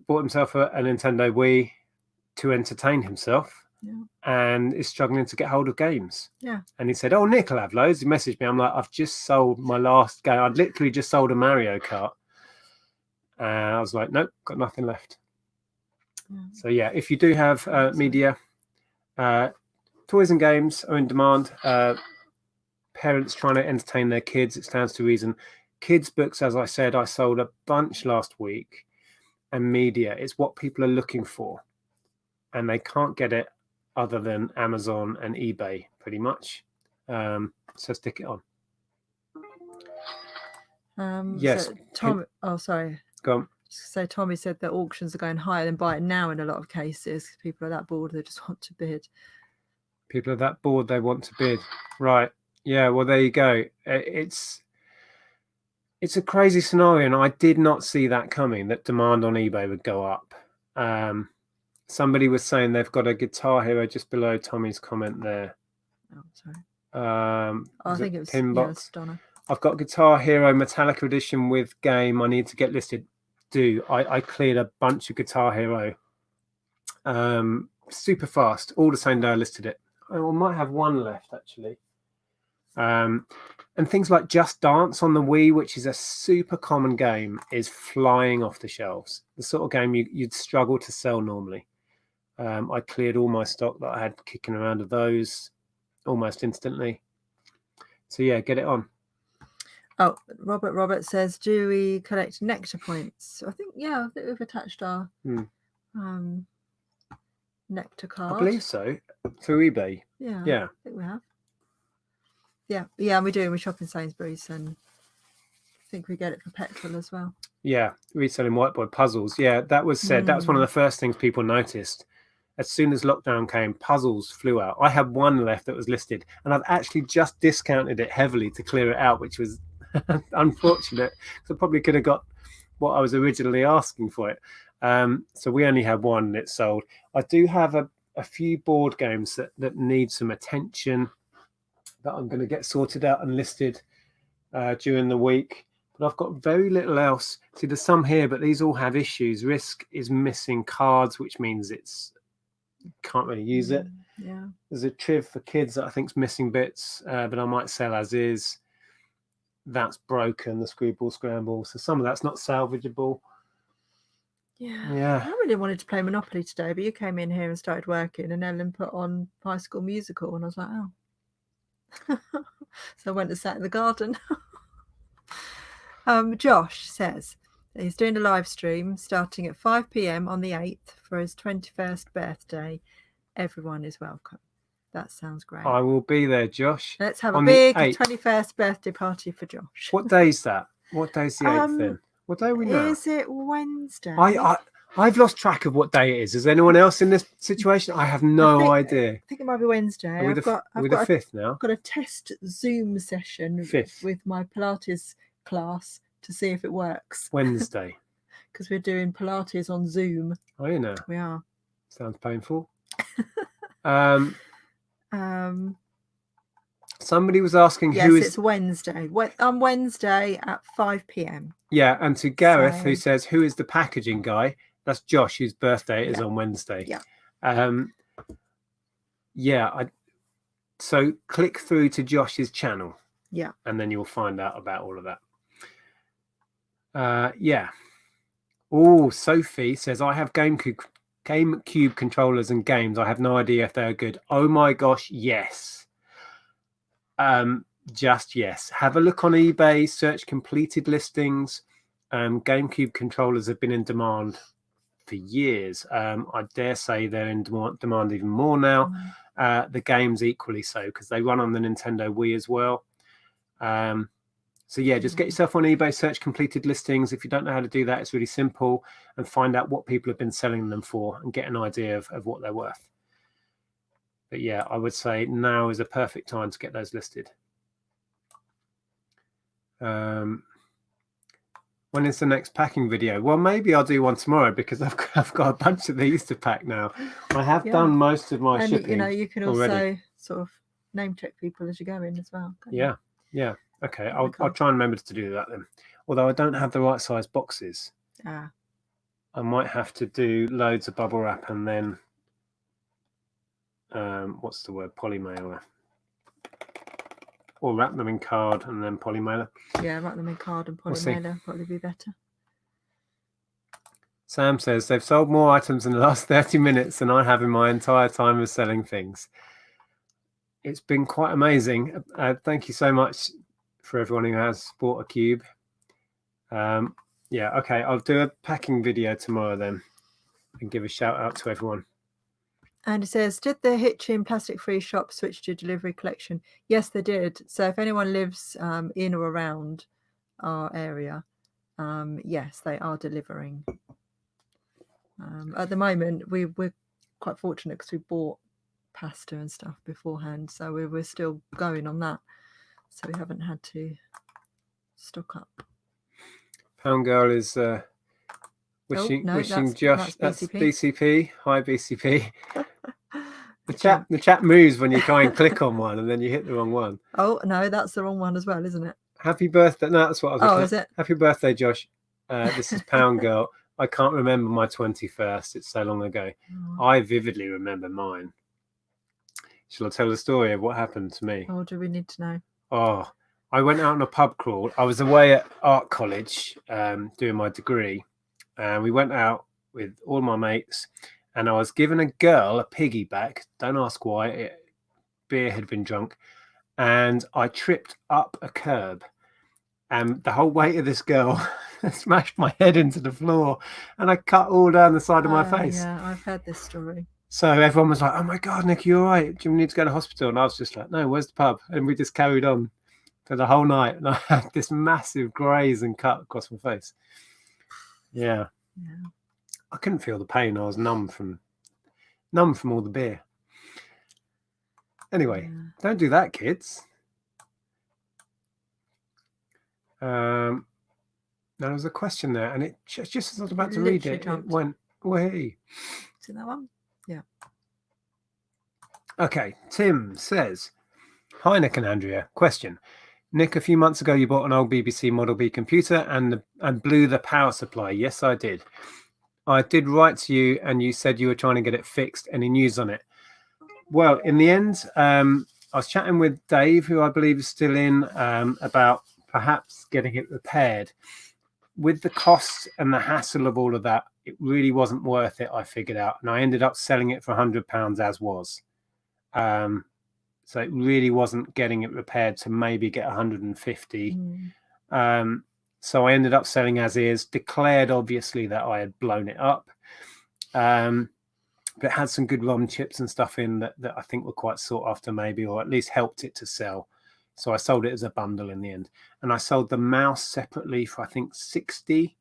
bought himself a Nintendo Wii to entertain himself. And is struggling to get hold of games. And he said, "Oh, Nick will have loads." He messaged me. I'm like, "I've just sold my last game. I'd literally just sold a Mario Kart." I was like, "Nope, got nothing left." So yeah, if you do have media, toys and games are in demand. Parents trying to entertain their kids, it stands to reason. Kids books, as I said, I sold a bunch last week. And media, it's what people are looking for, and they can't get it other than Amazon and eBay, pretty much. So stick it on. Yes. So Tom, sorry. Go on. So Tommy said that auctions are going higher than buy it now in a lot of cases. People are that bored, they just want to bid. People are that bored, they want to bid. Right. Yeah, well, there you go. It's a crazy scenario, and I did not see that coming, that demand on eBay would go up. Somebody was saying they've got a Guitar Hero just below Tommy's comment there. Oh, sorry. I think it was Pinbox. Donna. I've got Guitar Hero Metallica Edition with game. I need to get listed. I cleared a bunch of Guitar Hero super fast. All the same day I listed it. I might have one left, actually. And things like Just Dance on the Wii, which is a super common game, is flying off the shelves. The sort of game you'd struggle to sell normally. I cleared all my stock that I had kicking around of those almost instantly. So yeah, get it on. Oh, Robert says, do we collect nectar points? I think we've attached our nectar card. I believe so, through eBay. Yeah, I think we have. Yeah, we do. We shop in Sainsbury's, and I think we get it for petrol as well. Yeah, reselling whiteboard puzzles. Yeah, that was said. That was one of the first things people noticed. As soon as lockdown came, puzzles flew out. I had one left that was listed, and I've actually just discounted it heavily to clear it out, which was unfortunate. So I probably could have got what I was originally asking for it. So we only had one and it sold. I do have a few board games that need some attention that I'm going to get sorted out and listed during the week. But I've got very little else. See, there's some here, but these all have issues. Risk is missing cards, which means can't really use it. Yeah. There's a Triv for kids that I think's missing bits, but I might sell as is. that's broken, the screwball scramble. So some of that's not salvageable. Yeah. I really wanted to play Monopoly today, but you came in here and started working, and Ellen put on High School Musical, and I was like, oh. So I went and sat in the garden. Josh says he's doing a live stream starting at 5 p.m. on the 8th for his 21st birthday. Everyone is welcome. That sounds great. I will be there, Josh. Let's have a big 21st birthday party for Josh. What day is that? What day is the 8th then? What day are we now? Is it Wednesday? I've lost track of what day it is. Is anyone else in this situation? I have no idea. I think it might be Wednesday. Are we the 5th now? I've got a test Zoom session 5th with my Pilates class to see if it works. Wednesday. Because we're doing Pilates on Zoom. Oh, you know. We are. Sounds painful. Somebody was asking who is... Yes, it's Wednesday. On Wednesday at 5 p.m. Yeah, and to Gareth, who says, who is the packaging guy? That's Josh, whose birthday is on Wednesday. Yeah. So click through to Josh's channel. Yeah. And then you'll find out about all of that. Yeah. Oh, Sophie says, I have GameCube controllers and games. I have no idea if they're good. Oh my gosh, yes. Just yes. Have a look on eBay, search completed listings. GameCube controllers have been in demand for years. I dare say they're in demand even more now. The games equally so, because they run on the Nintendo Wii as well. So yeah, just get yourself on eBay, search completed listings. If you don't know how to do that, it's really simple, and find out what people have been selling them for and get an idea of what they're worth. But yeah, I would say now is a perfect time to get those listed. When is the next packing video? Well, maybe I'll do one tomorrow, because I've got a bunch of these to pack now. I have done most of my shipping. You know, you can also already sort of name check people as you go in as well. Yeah. Okay, I'll try and remember to do that then. Although I don't have the right size boxes. I might have to do loads of bubble wrap and then what's the word? Polymailer. Or wrap them in card and then polymailer. Yeah, wrap them in card and polymailer probably be better. Sam says they've sold more items in the last 30 minutes than I have in my entire time of selling things. It's been quite amazing. Thank you so much for everyone who has bought a cube. Yeah, okay, I'll do a packing video tomorrow then and give a shout out to everyone. And it says, did the Hitchin plastic-free shop switch to delivery collection? Yes, they did. So if anyone lives in or around our area, yes, they are delivering. At the moment, we're quite fortunate because we bought pasta and stuff beforehand, so we're still going on that. So we haven't had to stock up. Pound Girl is wishing Josh. That's BCP. Hi, BCP. The chat moves when you try and click on one and then you hit the wrong one. Oh no, that's the wrong one as well, isn't it? Happy birthday! No, that's what I was. Oh, is it? Happy birthday, Josh. This is Pound Girl. I can't remember my 21st. It's so long ago. I vividly remember mine. Shall I tell the story of what happened to me? Oh, do we need to know? Oh, I went out on a pub crawl. I was away at art college doing my degree, and we went out with all my mates, and I was given a girl a piggyback. Don't ask why. Beer had been drunk, and I tripped up a curb, and the whole weight of this girl smashed my head into the floor, and I cut all down the side of my face. Yeah, I've heard this story. So everyone was like, "Oh my God, Nick, you all right? Do you need to go to hospital?" And I was just like, "No, where's the pub?" And we just carried on for the whole night, and I had this massive graze and cut across my face. Yeah. I couldn't feel the pain. I was numb from all the beer. Anyway, don't do that, kids. There was a question there, and it just as I was about to read it, it went away. Is it that one? Yeah. Okay, Tim says, hi, Nick and Andrea. Question. Nick, a few months ago, you bought an old BBC Model B computer and blew the power supply. Yes, I did. I did write to you, and you said you were trying to get it fixed. Any news on it? Well, in the end, I was chatting with Dave, who I believe is still in, about perhaps getting it repaired. With the cost and the hassle of all of that, it really wasn't worth it, I figured out. And I ended up selling it for £100 as was. So it really wasn't getting it repaired to maybe get 150. So I ended up selling as is, declared obviously that I had blown it up. But it had some good ROM chips and stuff in that I think were quite sought after maybe, or at least helped it to sell. So I sold it as a bundle in the end. And I sold the mouse separately for I think 60,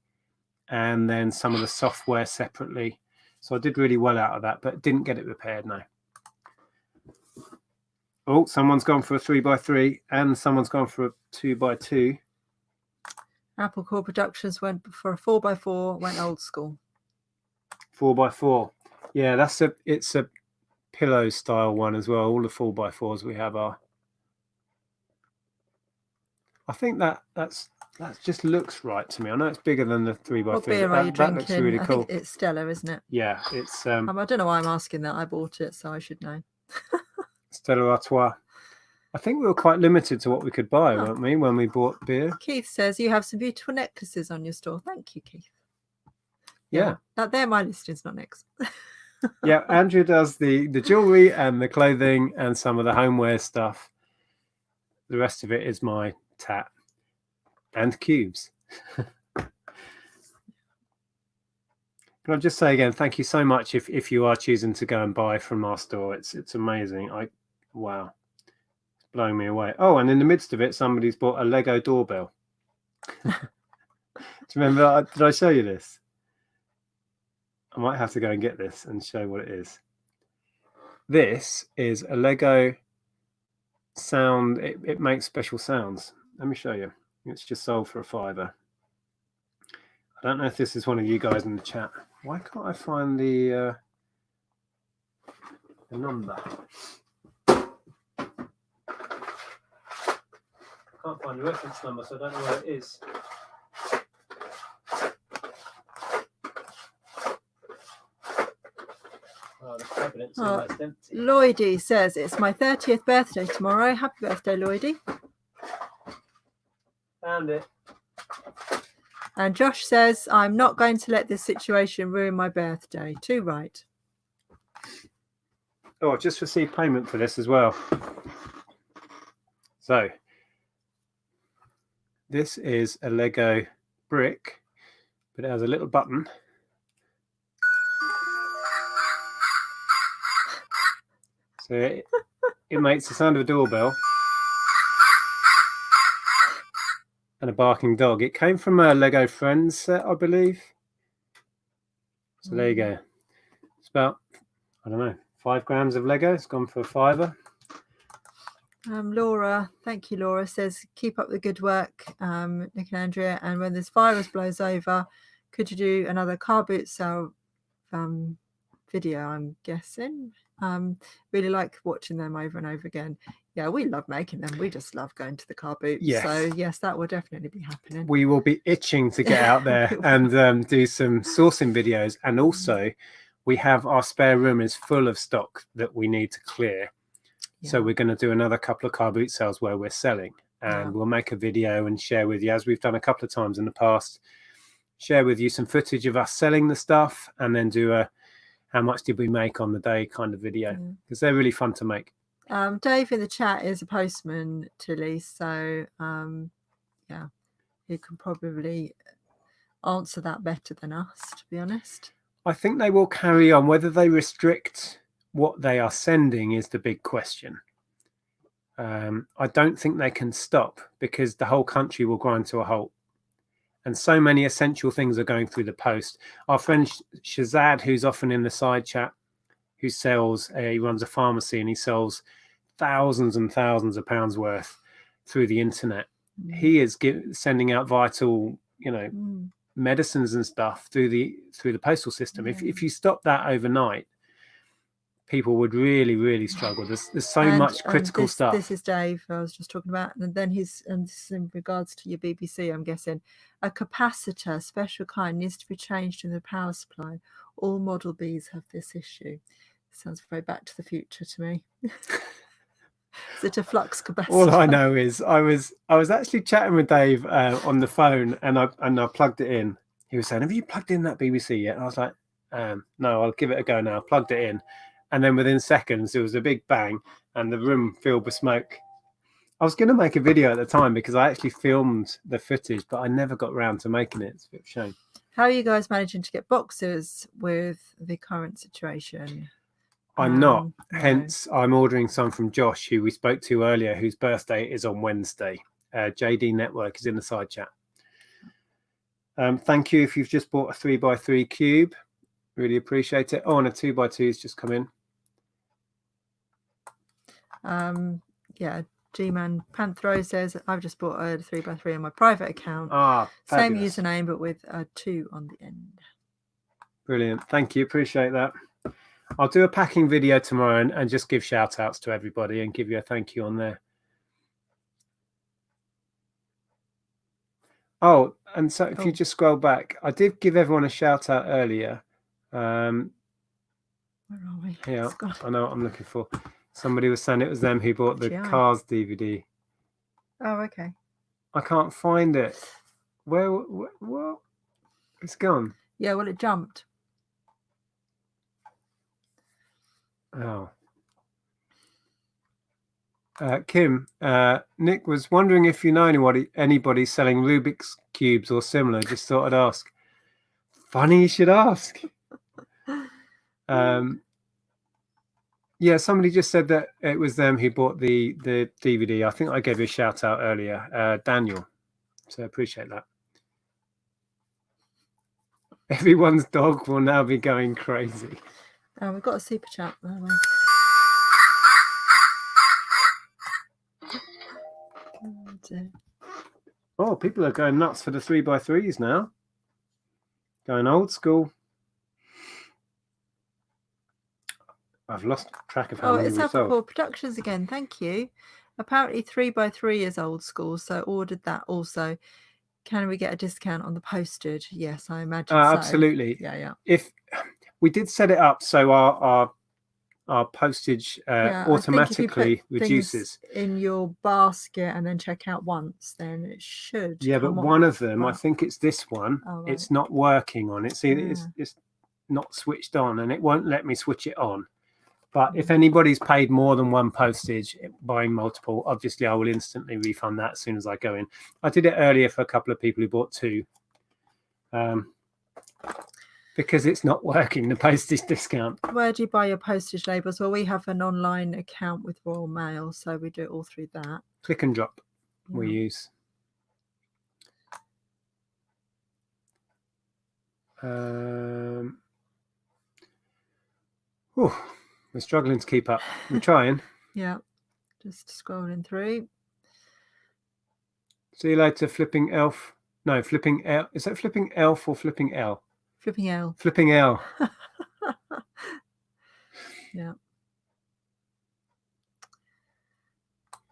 and then some of the software separately. So I did really well out of that, but didn't get it repaired, no. Oh, someone's gone for a 3x3 and someone's gone for a 2x2. Apple Core Productions went for a 4x4, went old school. 4x4. Yeah, it's a pillow style one as well. All the 4x4s we have are. I think that just looks right to me. I know it's bigger than the 3x3. What beer are you drinking? Looks really cool. I think it's Stella, isn't it? Yeah, it's. I don't know why I'm asking that. I bought it, so I should know. Stella Artois. I think we were quite limited to what we could buy, weren't we, when we bought beer? Keith says you have some beautiful necklaces on your store. Thank you, Keith. Yeah. Now, they're my listings, not next. Yeah, Andrea does the jewelry and the clothing and some of the homeware stuff. The rest of it is my tat and cubes. Can I just say again, thank you so much if you are choosing to go and buy from our store. It's amazing. Wow. It's blowing me away. Oh, and in the midst of it, somebody's bought a Lego doorbell. Do you remember? Did I show you this? I might have to go and get this and show what it is. This is a Lego sound. It makes special sounds. Let me show you. It's just sold for £5. I don't know if this is one of you guys in the chat. Why can't I find the number? I can't find the reference number, so I don't know where it is. Oh, the cabinet's almost empty. Lloydie says it's my 30th birthday tomorrow. Happy birthday, Lloydie. Found it. And Josh says, I'm not going to let this situation ruin my birthday. Too right. Oh, I've just received payment for this as well. So, this is a Lego brick, but it has a little button. So it makes the sound of a doorbell and a barking dog. It came from a Lego Friends set, I believe. So there you go. It's about, I don't know, 5 grams of Lego. It's gone for a £5. Laura, thank you, Laura, says, keep up the good work, Nick and Andrea. And when this virus blows over, could you do another car boot sale video, I'm guessing? Really like watching them over and over again. Yeah, we love making them. We just love going to the car boot. Yes. So yes, that will definitely be happening. We will be itching to get out there and do some sourcing videos. And also we have our spare room is full of stock that we need to clear. Yeah. So we're going to do another couple of car boot sales where we're selling, and we'll make a video and share with you, as we've done a couple of times in the past, share with you some footage of us selling the stuff, and then do a how much did we make on the day kind of video, because they're really fun to make. Dave in the chat is a postman, Tilly, so yeah, he can probably answer that better than us, to be honest. I think they will carry on. Whether they restrict what they are sending is the big question. I don't think they can stop, because the whole country will grind to a halt. And so many essential things are going through the post. Our friend Shazad, who's often in the side chat, who sells, he runs a pharmacy and he sells thousands and thousands of pounds worth through the internet. He is sending out vital, medicines and stuff through the postal system. If you stop that overnight, people would really, really struggle. There's so much critical stuff. This is Dave I was just talking about. And then this is in regards to your BBC, I'm guessing. A capacitor, special kind, needs to be changed in the power supply. All Model Bs have this issue. Sounds very Back to the Future to me. Is it a flux capacitor? All I know is I was actually chatting with Dave on the phone, and I plugged it in. He was saying, "Have you plugged in that BBC yet?" And I was like, "No, I'll give it a go now." I plugged it in, and then within seconds there was a big bang, and the room filled with smoke. I was going to make a video at the time because I actually filmed the footage, but I never got around to making it. It's a bit of a shame. How are you guys managing to get boxes with the current situation? I'm not. No. Hence, I'm ordering some from Josh, who we spoke to earlier, whose birthday is on Wednesday. JD Network is in the side chat. Thank you if you've just bought a 3x3 cube. Really appreciate it. Oh, and a 2x2 has just come in. Yeah, G-Man Panthro says, I've just bought a 3x3 on my private account. Same username, but with a 2 on the end. Brilliant. Thank you. Appreciate that. I'll do a packing video tomorrow and just give shout outs to everybody and give you a thank you on there. Oh, and so if you just scroll back, I did give everyone a shout out earlier. Where are we? Yeah, I know what I'm looking for. Somebody was saying it was them who bought the Cars DVD. Oh, okay. I can't find it. Where? What? It's gone. Yeah, well, it jumped. Oh. Kim, Nick was wondering if you know anybody selling Rubik's cubes or similar. Just thought I'd ask. Funny you should ask. Yeah, somebody just said that it was them who bought the DVD. I think I gave you a shout out earlier, Daniel. So I appreciate that. Everyone's dog will now be going crazy. Oh, we've got a super chat, by the way. Oh, people are going nuts for the 3x3s now. Going old school. I've lost track of how many we sold. It's Alpha Productions again. Thank you. Apparently 3x3 is old school, so ordered that also. Can we get a discount on the postage? Yes, I imagine so. Absolutely. Yeah. If we did set it up so our postage automatically reduces in your basket and then check out once, then it should. Yeah, but one of them, I think it's this one. Oh, right. It's not working on it. See, it's not switched on, and it won't let me switch it on. But if anybody's paid more than one postage buying multiple, obviously I will instantly refund that as soon as I go in. I did it earlier for a couple of people who bought 2. Because it's not working, the postage discount. Where do you buy your postage labels? Well, we have an online account with Royal Mail, so we do it all through that. Click and drop we use. We're struggling to keep up. We're trying. Yeah, just scrolling through. See you later, Flipping Elf. No, Flipping L. Is that Flipping Elf or Flipping L? Flipping L. Flipping L. Yeah.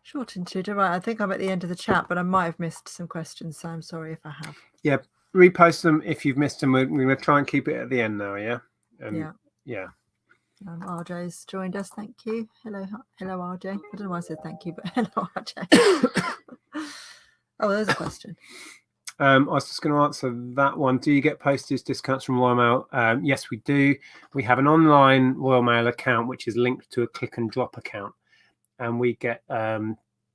Short and to right. I think I'm at the end of the chat, but I might have missed some questions, so I'm sorry if I have. Yeah, repost them if you've missed them. We're going to try and keep it at the end now, yeah? Yeah. RJ's joined us. Thank you. Hello, RJ. I don't know why I said thank you, but hello, RJ. Oh, there's a question. I was just going to answer that one. Do you get postage discounts from Royal Mail? Yes, we do. We have an online Royal Mail account, which is linked to a click and drop account. And we get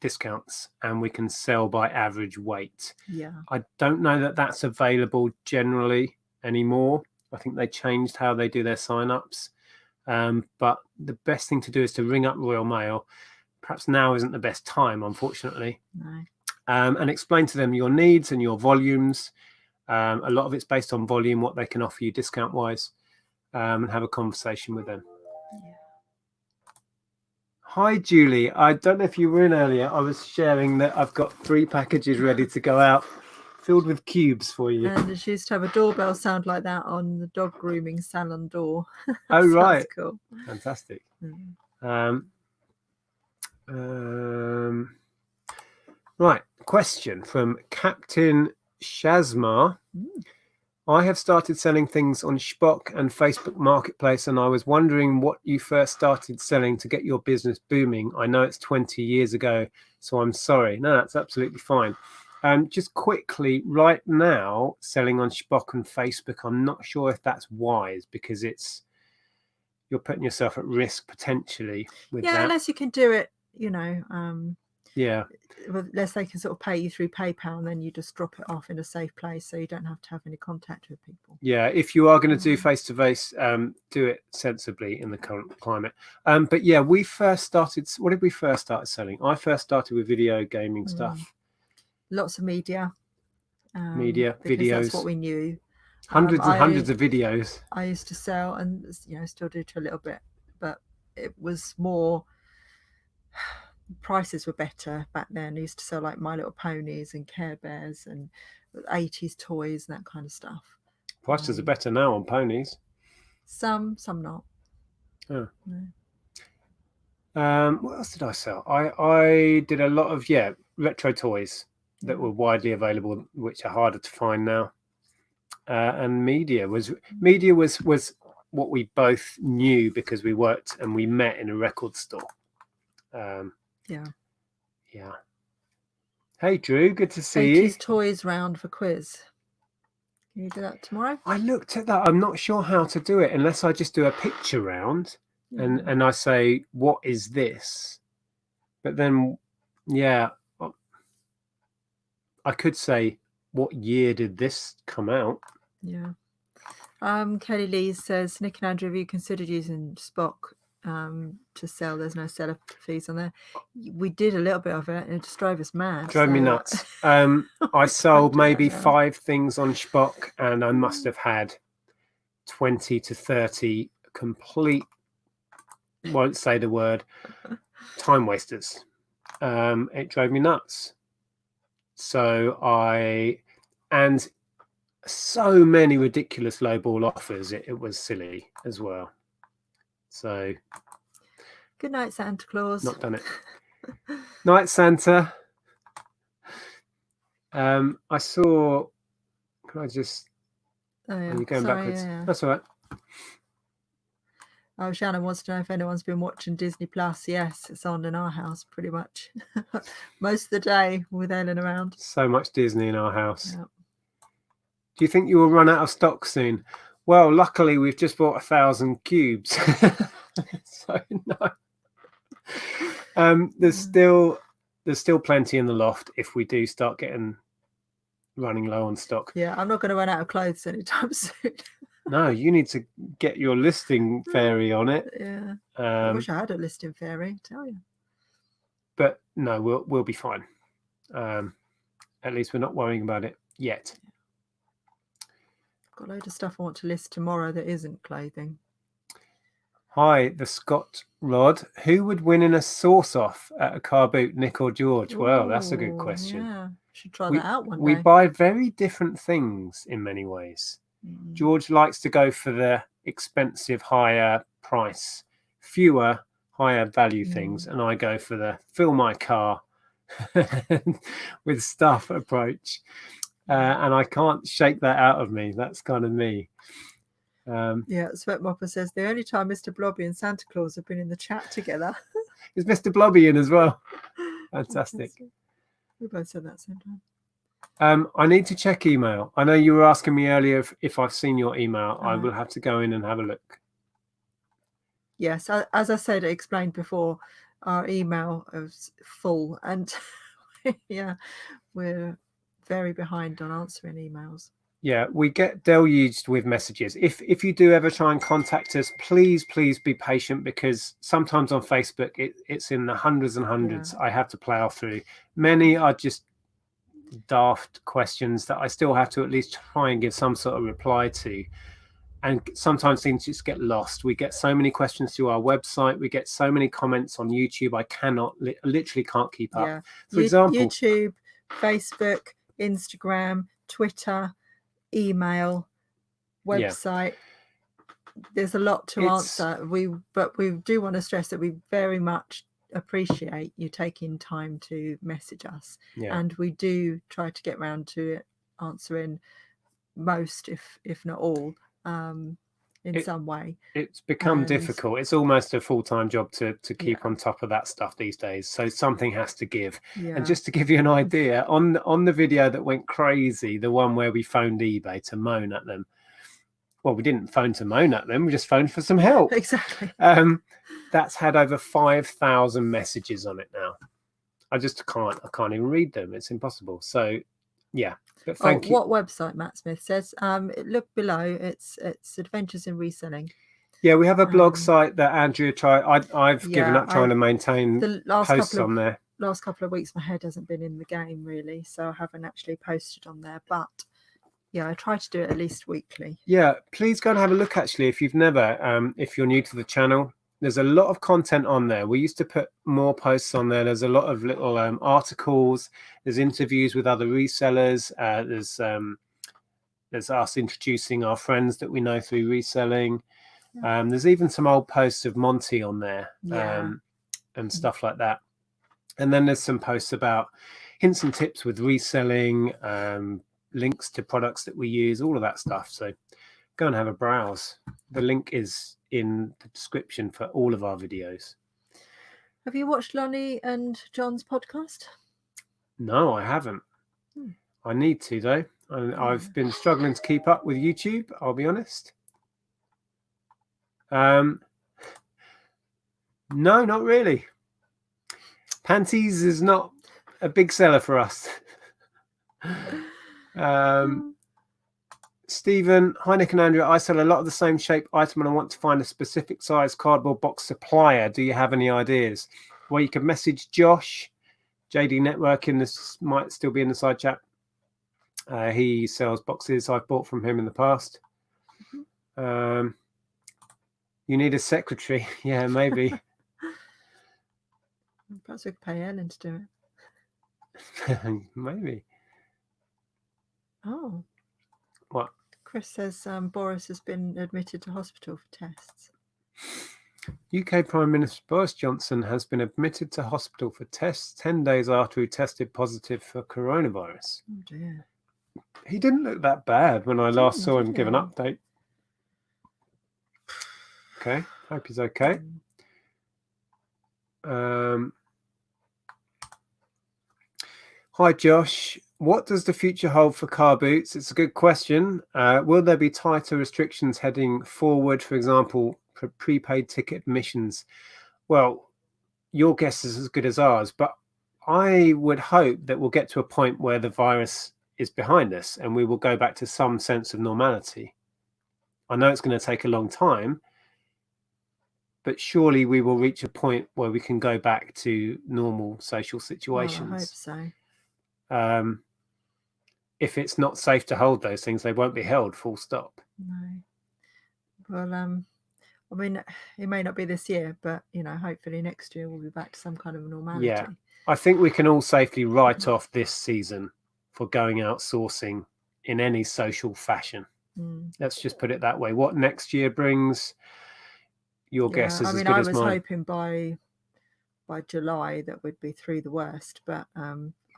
discounts, and we can sell by average weight. Yeah. I don't know that that's available generally anymore. I think they changed how they do their sign-ups. But the best thing to do is to ring up Royal Mail. Perhaps now isn't the best time, unfortunately. No. And explain to them your needs and your volumes. A lot of it's based on volume, what they can offer you discount-wise, and have a conversation with them. Yeah. Hi, Julie. I don't know if you were in earlier. I was sharing that I've got 3 packages ready to go out, filled with cubes for you. And she used to have a doorbell sound like that on the dog grooming salon door. Oh, right. Cool. Fantastic. Right. Question from Captain Shazma. I have started selling things on Spock and Facebook Marketplace, and I was wondering what you first started selling to get your business booming. I know it's 20 years ago, so I'm sorry. No, that's absolutely fine. Just quickly, right now, selling on Spock and Facebook, I'm not sure if that's wise, because you're putting yourself at risk potentially with that. Unless you can do it, yeah, unless they can sort of pay you through PayPal, and then you just drop it off in a safe place, so you don't have to have any contact with people. Yeah, if you are going to do face-to-face, do it sensibly in the current climate. But yeah, we first started, what did we first start selling? I first started with video gaming stuff. Lots of media. Media, because videos. That's what we knew. Hundreds and hundreds of videos. I used to sell, and still do to a little bit, but it was more, prices were better back then. I used to sell like My Little Ponies and Care Bears and 80s toys and that kind of stuff. Prices are better now on ponies. Some not. Oh. No. What else did I sell? I did a lot of retro toys that were widely available, which are harder to find now. And media was what we both knew because we worked and we met in a record store. Yeah. Hey Drew, good to see you. 80s toys round for quiz. Can you do that tomorrow? I looked at that. I'm not sure how to do it unless I just do a picture round and I say, what is this? But then, I could say, what year did this come out? Yeah. Kelly Lee says, Nick and Andrea, have you considered using Spock to sell? There's no seller fees on there. We did a little bit of it, and it just drove us mad. Drove me nuts. I sold maybe 5 things on Spock, and I must have had 20 to 30 complete, won't say the word, time wasters. It drove me nuts. And so many ridiculous lowball offers. It was silly as well. So good night, Santa Claus. Not done it. Night, Santa. I saw. Can I just? Oh, yeah. Are you going backwards? Yeah. That's all right. Oh, Shannon wants to know if anyone's been watching Disney Plus. Yes, it's on in our house pretty much most of the day with Ellen around. So much Disney in our house. Yep. Do you think you will run out of stock soon? Well, luckily we've just bought 1,000 cubes, so no. There's still plenty in the loft if we do start running low on stock. Yeah, I'm not going to run out of clothes anytime soon. No, you need to get your listing fairy on it. Yeah, I wish I had a listing fairy, I tell you. But no, we'll be fine. At least we're not worrying about it yet. Got a load of stuff I want to list tomorrow that isn't clothing. Hi, the Scott Rod. Who would win in a sauce-off at a car boot, Nick or George? Ooh, well, that's a good question. Yeah, should try that out one day. We buy very different things in many ways. George likes to go for the expensive, higher price, fewer, higher value things, and I go for the fill my car with stuff approach. And I can't shake that out of me. That's kind of me. Sweat Mopper says the only time Mr. Blobby and Santa Claus have been in the chat together is Mr. Blobby in as well. Fantastic. We both said that same time. I need to check email. I know you were asking me earlier if I've seen your email. I will have to go in and have a look. Yes, as I said, I explained before, our email is full, and we're very behind on answering emails. Yeah, we get deluged with messages. If you do ever try and contact us, please be patient, because sometimes on Facebook it's in the hundreds and hundreds. I have to plow through. Many are just daft questions that I still have to at least try and give some sort of reply to, and sometimes things just get lost. We get so many questions to our website, we get so many comments on YouTube, I cannot literally can't keep up. For example, YouTube, Facebook, Instagram, Twitter, email, website. There's a lot to answer. But we do want to stress that we very much appreciate you taking time to message us, and we do try to get round to answering most, if not all, in some way. It's become difficult. It's almost a full-time job to keep on top of that stuff these days. So something has to give. And just to give you an idea, on the video that went crazy, the one where we phoned eBay to moan at them. Well, we didn't phone to moan at them. We just phoned for some help. Exactly. That's had over 5,000 messages on it now. I can't even read them. It's impossible. So yeah. But thank you. What website? Matt Smith says. Look below. It's Adventures in Reselling. Yeah, we have a blog site that Andrea tried. I've given up trying to maintain the posts on there. Last couple of weeks, my head hasn't been in the game really, so I haven't actually posted on there. But yeah, I try to do it at least weekly. Yeah, please go and have a look. Actually, if you've never, if you're new to the channel, there's a lot of content on there. We used to put more posts on there. There's a lot of little articles. There's interviews with other resellers. There's us introducing our friends that we know through reselling. There's even some old posts of Monty on there, and stuff like that. And then there's some posts about hints and tips with reselling, links to products that we use, all of that stuff. So go and have a browse. The link is in the description for all of our videos. Have you watched Lonnie and John's podcast? No, I haven't. I need to though. I've been struggling to keep up with YouTube, I'll be honest. No, not really. Panties is not a big seller for us. Stephen, hi Nick and Andrea. I sell a lot of the same shape item and I want to find a specific size cardboard box supplier. Do you have any ideas? Well, you can message Josh. JD Networking, this might still be in the side chat. He sells boxes. I've bought from him in the past. You need a secretary. Yeah, maybe. Perhaps we could pay Ellen to do it. Maybe. Oh. What? Chris says Boris has been admitted to hospital for tests. UK Prime Minister Boris Johnson has been admitted to hospital for tests 10 days after he tested positive for coronavirus. Oh dear. He didn't look that bad when I last saw him give an update. Okay, hope he's okay. Hi Josh, what does the future hold for car boots? It's a good question. Will there be tighter restrictions heading forward, for example, for prepaid ticket admissions? Well, your guess is as good as ours, but I would hope that we'll get to a point where the virus is behind us and we will go back to some sense of normality. I know it's going to take a long time, but surely we will reach a point where we can go back to normal social situations. Well, I hope so. If it's not safe to hold those things, they won't be held, full stop. No. Well, I mean, it may not be this year, but, you know, hopefully next year we'll be back to some kind of normality. Yeah, I think we can all safely write off this season for going out sourcing in any social fashion. Let's just put it that way. What next year brings, your guess is as good as mine. I was hoping by July that we'd be through the worst, but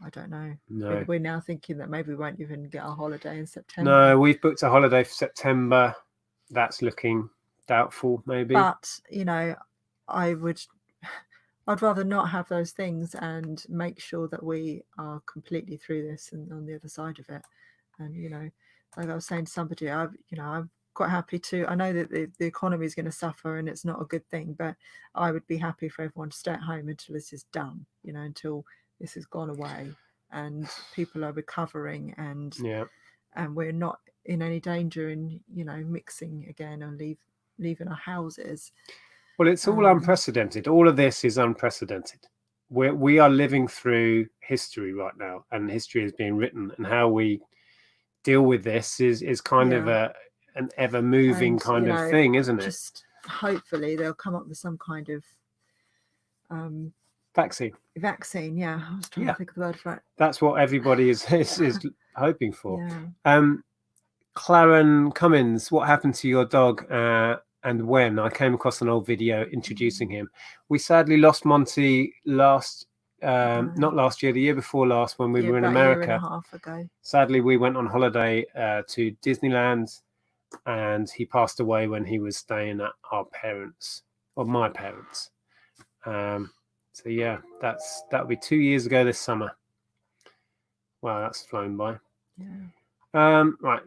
I don't know. No. We're now thinking that maybe we won't even get a holiday in September. No, we've booked a holiday for September. That's looking doubtful, maybe. But, you know, I'd rather not have those things and make sure that we are completely through this and on the other side of it. And, you know, like I was saying to somebody, I'm quite happy to, I know that the economy is going to suffer and it's not a good thing, but I would be happy for everyone to stay at home until this is done, you know, until this has gone away and people are recovering and we're not in any danger in, you know, mixing again and leaving our houses. Well, it's all unprecedented. All of this is unprecedented. We are living through history right now, and history is being written, and how we deal with this is kind of an ever moving kind of thing, isn't it? Just hopefully they'll come up with some kind of Vaccine, yeah. I was trying to think of the word for it. That's what everybody is hoping for. Claren Cummins, what happened to your dog and when? I came across an old video introducing him. We sadly lost Monty last not last year, the year before last, when we were in about America. A year and a half ago. Sadly, we went on holiday to Disneyland, and he passed away when he was staying at our parents, or my parents. So yeah, that'll be 2 years ago this summer. Wow, that's flown by. Yeah. Right,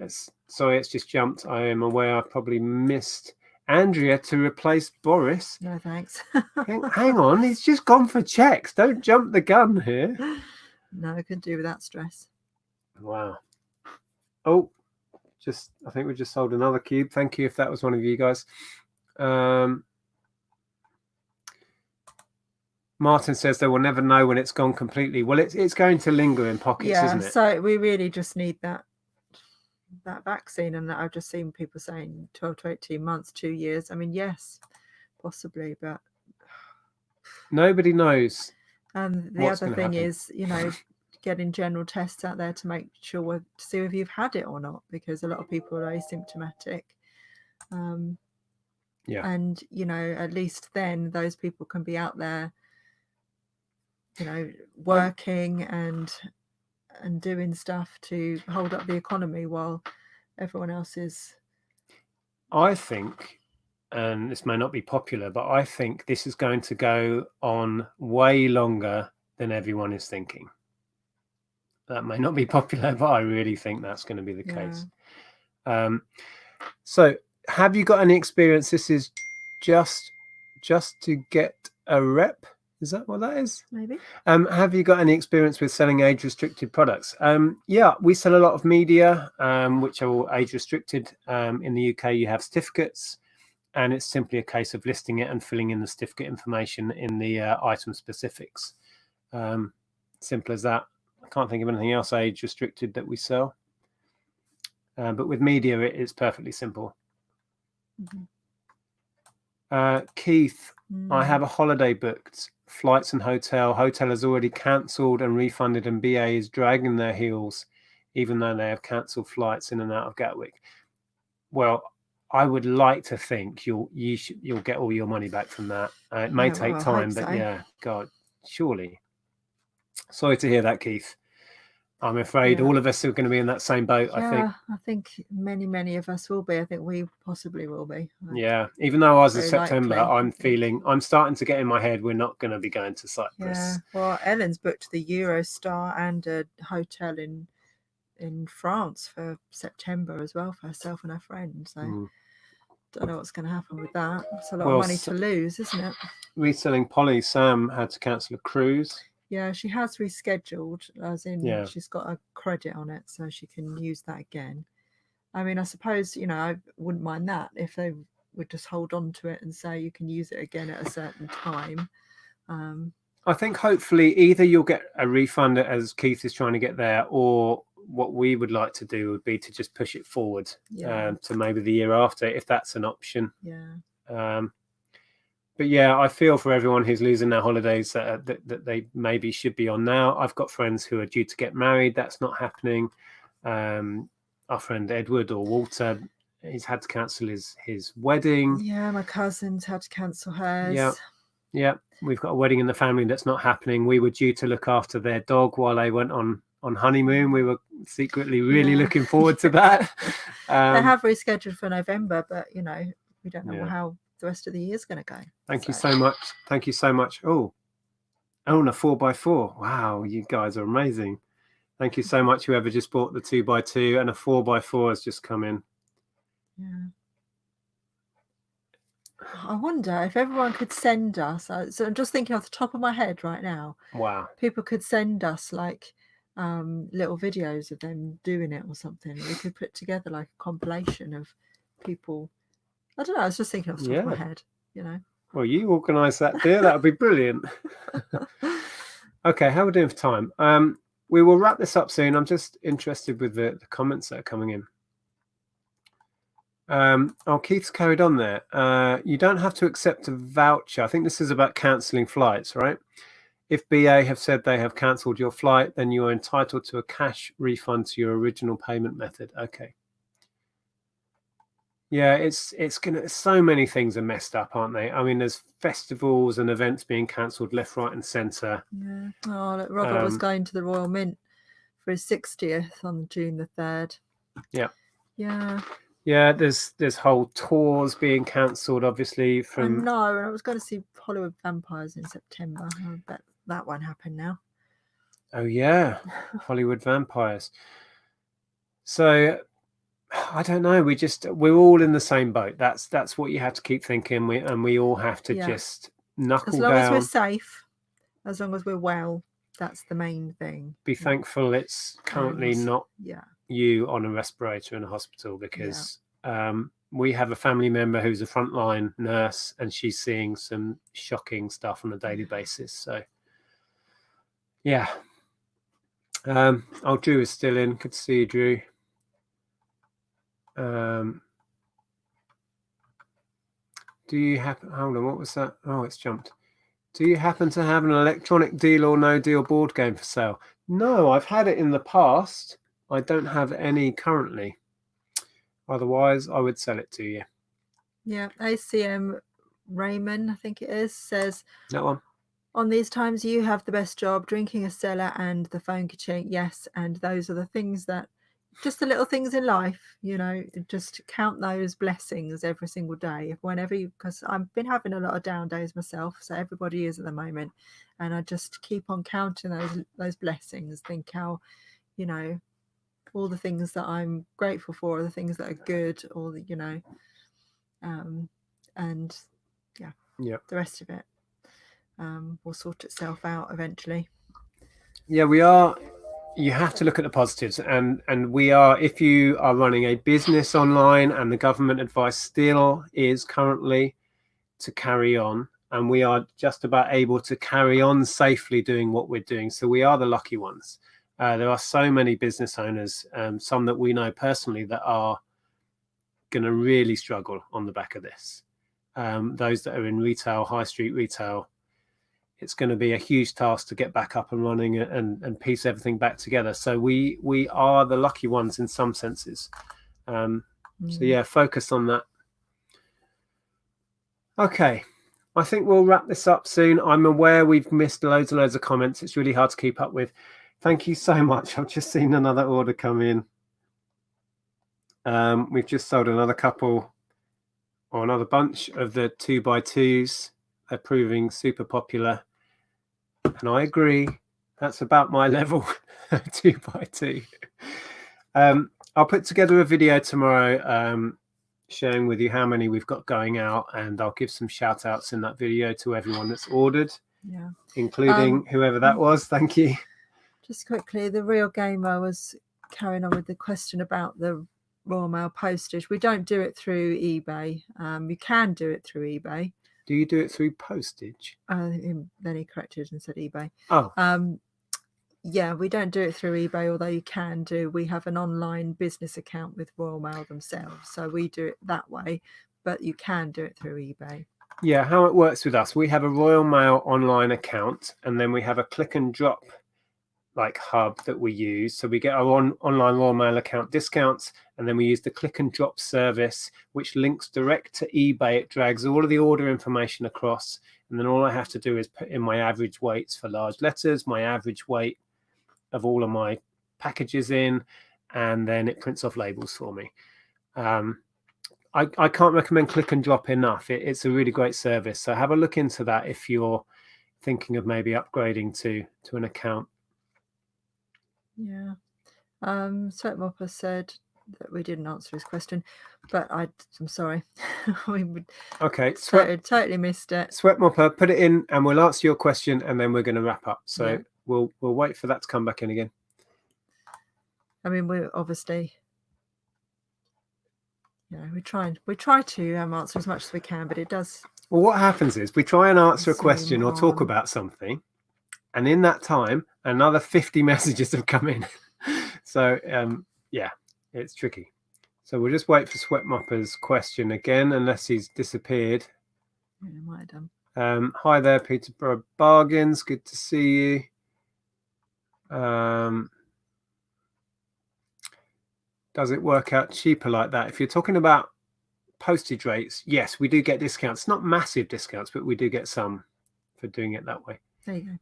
sorry, it's just jumped. I am aware I probably missed Andrea to replace Boris. No thanks. hang on, he's just gone for checks. Don't jump the gun here. No, I couldn't do without stress. Wow. Oh, I think we just sold another cube. Thank you if that was one of you guys. Martin says they will never know when it's gone completely. Well, it's going to linger in pockets, isn't it? So we really just need that vaccine, and that I've just seen people saying 12 to 18 months, 2 years. I mean, yes, possibly, but nobody knows. And the other thing is, getting general tests out there to make sure to see if you've had it or not, because a lot of people are asymptomatic. Yeah. And at least then those people can be out there, working and doing stuff to hold up the economy while everyone else is. I think, and this may not be popular, but I think this is going to go on way longer than everyone is thinking. That may not be popular, but I really think that's going to be the case. So have you got any experience? This is just to get a rep. Is that what that is? Maybe. Have you got any experience with selling age-restricted products? Yeah, we sell a lot of media, which are all age-restricted. In the UK, you have certificates, and it's simply a case of listing it and filling in the certificate information in the item specifics. Simple as that. I can't think of anything else age-restricted that we sell. But with media, it's perfectly simple. Keith, I have a holiday booked. Flights and hotel has already cancelled and refunded, and BA is dragging their heels even though they have cancelled flights in and out of Gatwick. Well, I would like to think you'll get all your money back from that. It may take time, but yeah, God, surely. Sorry to hear that, Keith. I'm afraid all of us are going to be in that same boat. I think many of us will be. I think we possibly will be. Yeah, even though ours is September, I'm starting to get in my head we're not going to be going to Cyprus. Yeah, well, Ellen's booked the Eurostar and a hotel in France for September as well for herself and her friend. So don't know what's going to happen with that. It's a lot of money to lose, isn't it? Reselling Polly, Sam had to cancel a cruise. Yeah, she has rescheduled, as in she's got a credit on it, so she can use that again. I mean, I suppose, I wouldn't mind that if they would just hold on to it and say you can use it again at a certain time. I think hopefully either you'll get a refund as Keith is trying to get there, or what we would like to do would be to just push it forward to maybe the year after, if that's an option. Yeah. But yeah, I feel for everyone who's losing their holidays that they maybe should be on now. I've got friends who are due to get married. That's not happening. Our friend Edward or Walter, he's had to cancel his wedding. Yeah, my cousin's had to cancel hers. Yeah. We've got a wedding in the family that's not happening. We were due to look after their dog while they went on honeymoon. We were secretly really looking forward to that. They have rescheduled for November, but we don't know how the rest of the year is going to go. Thank you so much. Thank you so much. Oh, and a 4x4. Wow, you guys are amazing. Thank you so much, whoever just bought the 2x2, and a 4x4 has just come in. Yeah. I wonder if everyone could send us. So I'm just thinking off the top of my head right now. Wow. People could send us like little videos of them doing it or something. We could put together like a compilation of people. I don't know. I was just thinking off the top of my head, Well, you organise that, dear. That would be brilliant. Okay, how are we doing for time? We will wrap this up soon. I'm just interested with the comments that are coming in. Keith's carried on there. You don't have to accept a voucher. I think this is about cancelling flights, right? If BA have said they have cancelled your flight, then you are entitled to a cash refund to your original payment method. Okay. Yeah, it's gonna. So many things are messed up, aren't they? I mean, there's festivals and events being cancelled left, right, and centre. Yeah. Oh, look, Robert was going to the Royal Mint for his 60th on June the 3rd. Yeah. Yeah. Yeah, there's whole tours being cancelled, obviously. From I know, and I was going to see Hollywood Vampires in September. I bet that won't happen now. Oh yeah, Hollywood Vampires. So I don't know. We're all in the same boat. That's what you have to keep thinking. We all have to just knuckle down. As long as we're safe, as long as we're well, that's the main thing. Be thankful it's currently not you on a respirator in a hospital, because we have a family member who's a frontline nurse, and she's seeing some shocking stuff on a daily basis. So yeah. Oh, Drew is still in. Good to see you, Drew. Do you happen? Hold on, what was that? Oh, it's jumped. Do you happen to have an electronic Deal or No Deal board game for sale? No, I've had it in the past. I don't have any currently. Otherwise, I would sell it to you. Yeah, ACM Raymond, I think it is, says that one. On these times, you have the best job, drinking a Stella and the phone ka-ching. Yes, and those are the things that, just the little things in life, you know, just count those blessings every single day. Whenever you, because I've been having a lot of down days myself, so everybody is at the moment, and I just keep on counting those blessings. Think how, you know, all the things that I'm grateful for, the things that are good, or the, you know, and yeah, the rest of it will sort itself out eventually. Yeah, we are. You have to look at the positives, and we are. If you are running a business online, and the government advice still is currently to carry on, and we are just about able to carry on safely doing what we're doing, so we are the lucky ones. There are so many business owners, some that we know personally, that are going to really struggle on the back of this. Those that are in retail, high street retail, it's going to be a huge task to get back up and running and piece everything back together. So we are the lucky ones in some senses. So yeah, focus on that. Okay, I think we'll wrap this up soon. I'm aware we've missed loads and loads of comments. It's really hard to keep up with. Thank you so much. I've just seen another order come in. We've just sold another couple, or another bunch of the 2x2s. They're proving super popular. And I agree, that's about my level, 2x2. I'll put together a video tomorrow sharing with you how many we've got going out, and I'll give some shout outs in that video to everyone that's ordered, including whoever that was. Thank you. Just quickly, the Real Gamer was carrying on with the question about the Royal Mail postage. We don't do it through eBay. You can do it through eBay. Do you do it through Postage? Then he corrected and said eBay. Oh. Yeah, we don't do it through eBay, although you can do. We have an online business account with Royal Mail themselves, so we do it that way, but you can do it through eBay. Yeah, how it works with us, we have a Royal Mail online account, and then we have a click and drop hub that we use. So we get our online Royal Mail account discounts, and then we use the click and drop service, which links direct to eBay. It drags all of the order information across, and then all I have to do is put in my average weights for large letters, my average weight of all of my packages in, and then it prints off labels for me. I can't recommend click and drop enough. It's a really great service, so have a look into that if you're thinking of maybe upgrading to an account. Yeah. Sweatmopper said that we didn't answer his question, but I'm sorry. Okay, totally missed it. Sweatmopper, put it in and we'll answer your question, and then we're going to wrap up. So we'll wait for that to come back in again. I mean, we're obviously, we try to answer as much as we can, but it does. Well, what happens is we try and answer a question or talk about something, and in that time, another 50 messages have come in. So yeah, it's tricky. So we'll just wait for Sweatmopper's question again, unless he's disappeared. Yeah, he might have done. Hi there, Peterborough Bargains. Good to see you. Does it work out cheaper like that? If you're talking about postage rates, yes, we do get discounts. Not massive discounts, but we do get some for doing it that way. There you go.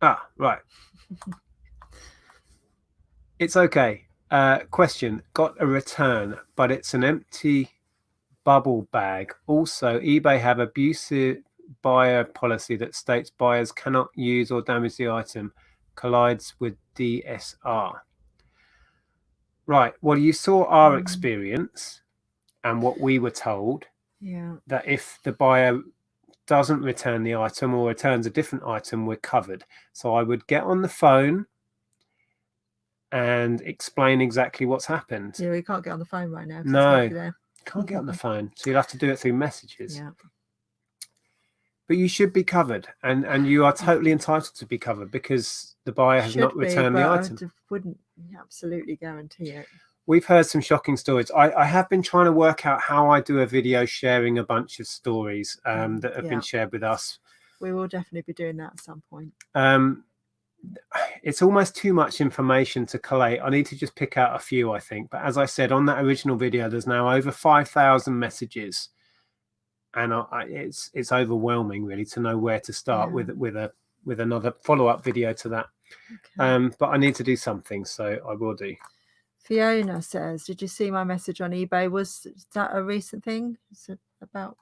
Ah, right. It's okay. Question, got a return, but it's an empty bubble bag. Also, eBay have abusive buyer policy that states buyers cannot use or damage the item, collides with DSR. Right. Well, you saw our experience and what we were told. Yeah. That if the buyer doesn't return the item or returns a different item, we're covered. So I would get on the phone and explain exactly what's happened. Yeah, we can't get on the phone right now. No, can't get on the phone. So you'll have to do it through messages. Yeah. But you should be covered, and you are totally entitled to be covered because the buyer has not returned the item. I wouldn't absolutely guarantee it. We've heard some shocking stories. I have been trying to work out how I do a video sharing a bunch of stories that have been shared with us. We will definitely be doing that at some point. It's almost too much information to collate. I need to just pick out a few, I think. But as I said, on that original video, there's now over 5,000 messages. And it's overwhelming, really, to know where to start with another follow-up video to that. Okay. But I need to do something, so I will do. Fiona says, did you see my message on eBay? Was that a recent thing? It's about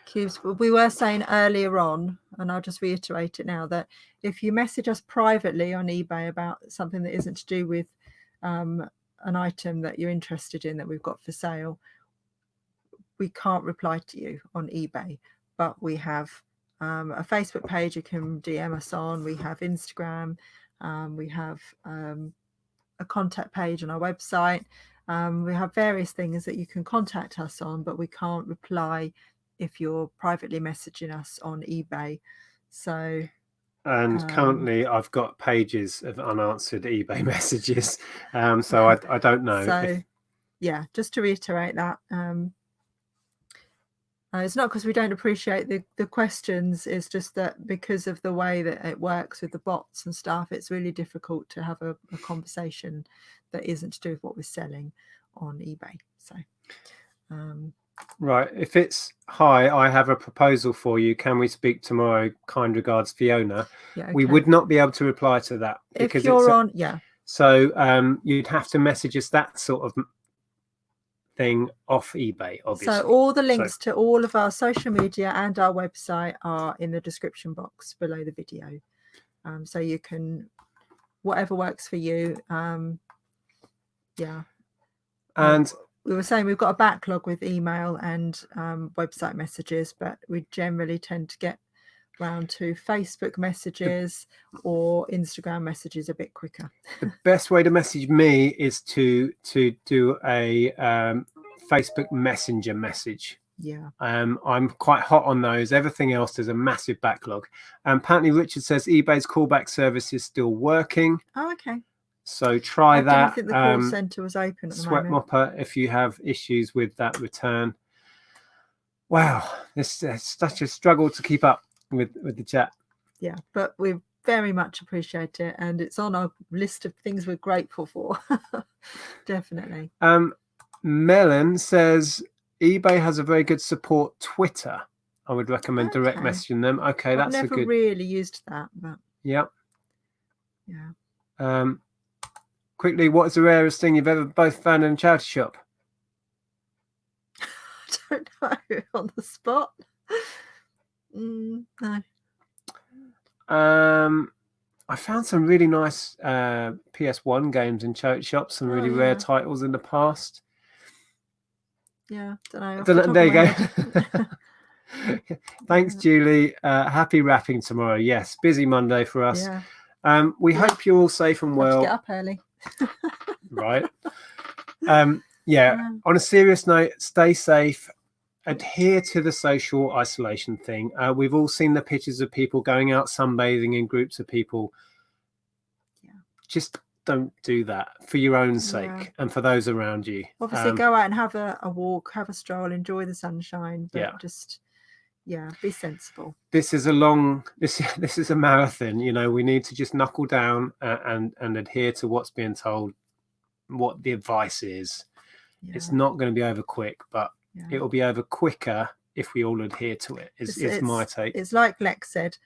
cubes. We were saying earlier on, and I'll just reiterate it now, that if you message us privately on eBay about something that isn't to do with an item that you're interested in that we've got for sale, we can't reply to you on eBay. But we have a Facebook page you can DM us on. We have Instagram. We have a contact page on our website. We have various things that you can contact us on, but we can't reply if you're privately messaging us on eBay. So, and currently I've got pages of unanswered eBay messages, so I don't know. So yeah, just to reiterate that, it's not because we don't appreciate the questions. It's just that because of the way that it works with the bots and stuff, it's really difficult to have a conversation that isn't to do with what we're selling on eBay. So right, if it's hi, I have a proposal for you, can we speak tomorrow, kind regards, Fiona. Yeah, okay. We would not be able to reply to that because if you're on so you'd have to message us that sort of thing off eBay, obviously. So all the links to all of our social media and our website are in the description box below the video, so you can, whatever works for you. And we were saying we've got a backlog with email and website messages, but we generally tend to get round to Facebook messages or Instagram messages a bit quicker. The best way to message me is to do a Facebook Messenger message. Yeah. I'm quite hot on those. Everything else, there's a massive backlog. Apparently Richard says eBay's callback service is still working. Oh, okay. So try that. I didn't think the call center was open at the Sweat moment. Mopper, if you have issues with that return. Wow, this is such a struggle to keep up with the chat. Yeah, but we very much appreciate it, and it's on our list of things we're grateful for. Definitely. Melon says eBay has a very good support Twitter. I would recommend direct messaging them. Okay, that's a good. I've never really used that, but yeah. Yeah. Quickly, what is the rarest thing you've ever both found in a charity shop? I don't know on the spot. No. I found some really nice PS1 games in charity shops, some really rare titles in the past. Yeah, don't know. There you go. Thanks, Julie. Happy wrapping tomorrow. Yes, busy Monday for us. Yeah. We hope you're all safe and well. Get up early. Right. On a serious note, stay safe. Adhere to the social isolation thing. We've all seen the pictures of people going out sunbathing in groups of people. Yeah. Just don't do that for your own sake and for those around you. Obviously, go out and have a walk, have a stroll, enjoy the sunshine. But just be sensible. This is this is a marathon. You know, we need to just knuckle down and adhere to what's being told, what the advice is. Yeah. It's not going to be over quick, but it will be over quicker if we all adhere to it. Is my take. It's like Lex said,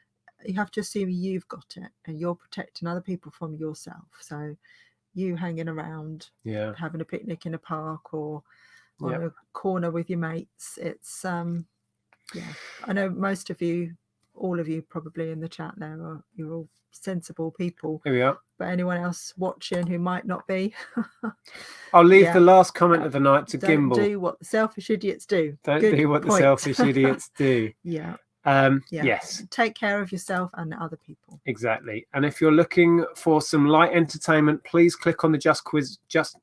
you have to assume you've got it and you're protecting other people from yourself. So you hanging around, having a picnic in a park or on a corner with your mates, it's I know most of you, all of you probably in the chat there, you're all sensible people. Here we are. But anyone else watching who might not be, I'll leave the last comment of the night to Gimbal. Don't do what the selfish idiots do. Don't do what the selfish idiots do. Yes. Take care of yourself and other people. Exactly. And if you're looking for some light entertainment, please click on the Just Quizzical.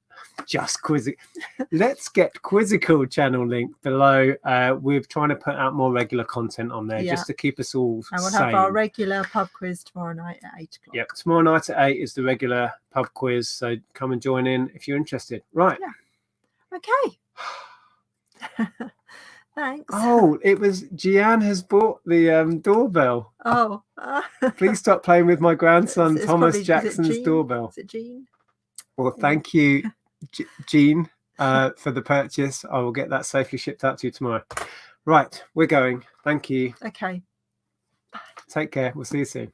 Let's Get Quizzical channel link below. We're trying to put out more regular content on there just to keep us all and we'll sane. have our regular pub quiz tomorrow night at 8 o'clock. Yep, tomorrow night at 8 is the regular pub quiz. So come and join in if you're interested. Right. Yeah. Okay. Thanks. Oh, it was Gian has bought the doorbell. Oh. Please stop playing with my grandson Thomas Jackson's doorbell. Is it Jean? Well, thank you, Jean, for the purchase. I will get that safely shipped out to you tomorrow. Right, we're going. Thank you. Okay. Take care. We'll see you soon.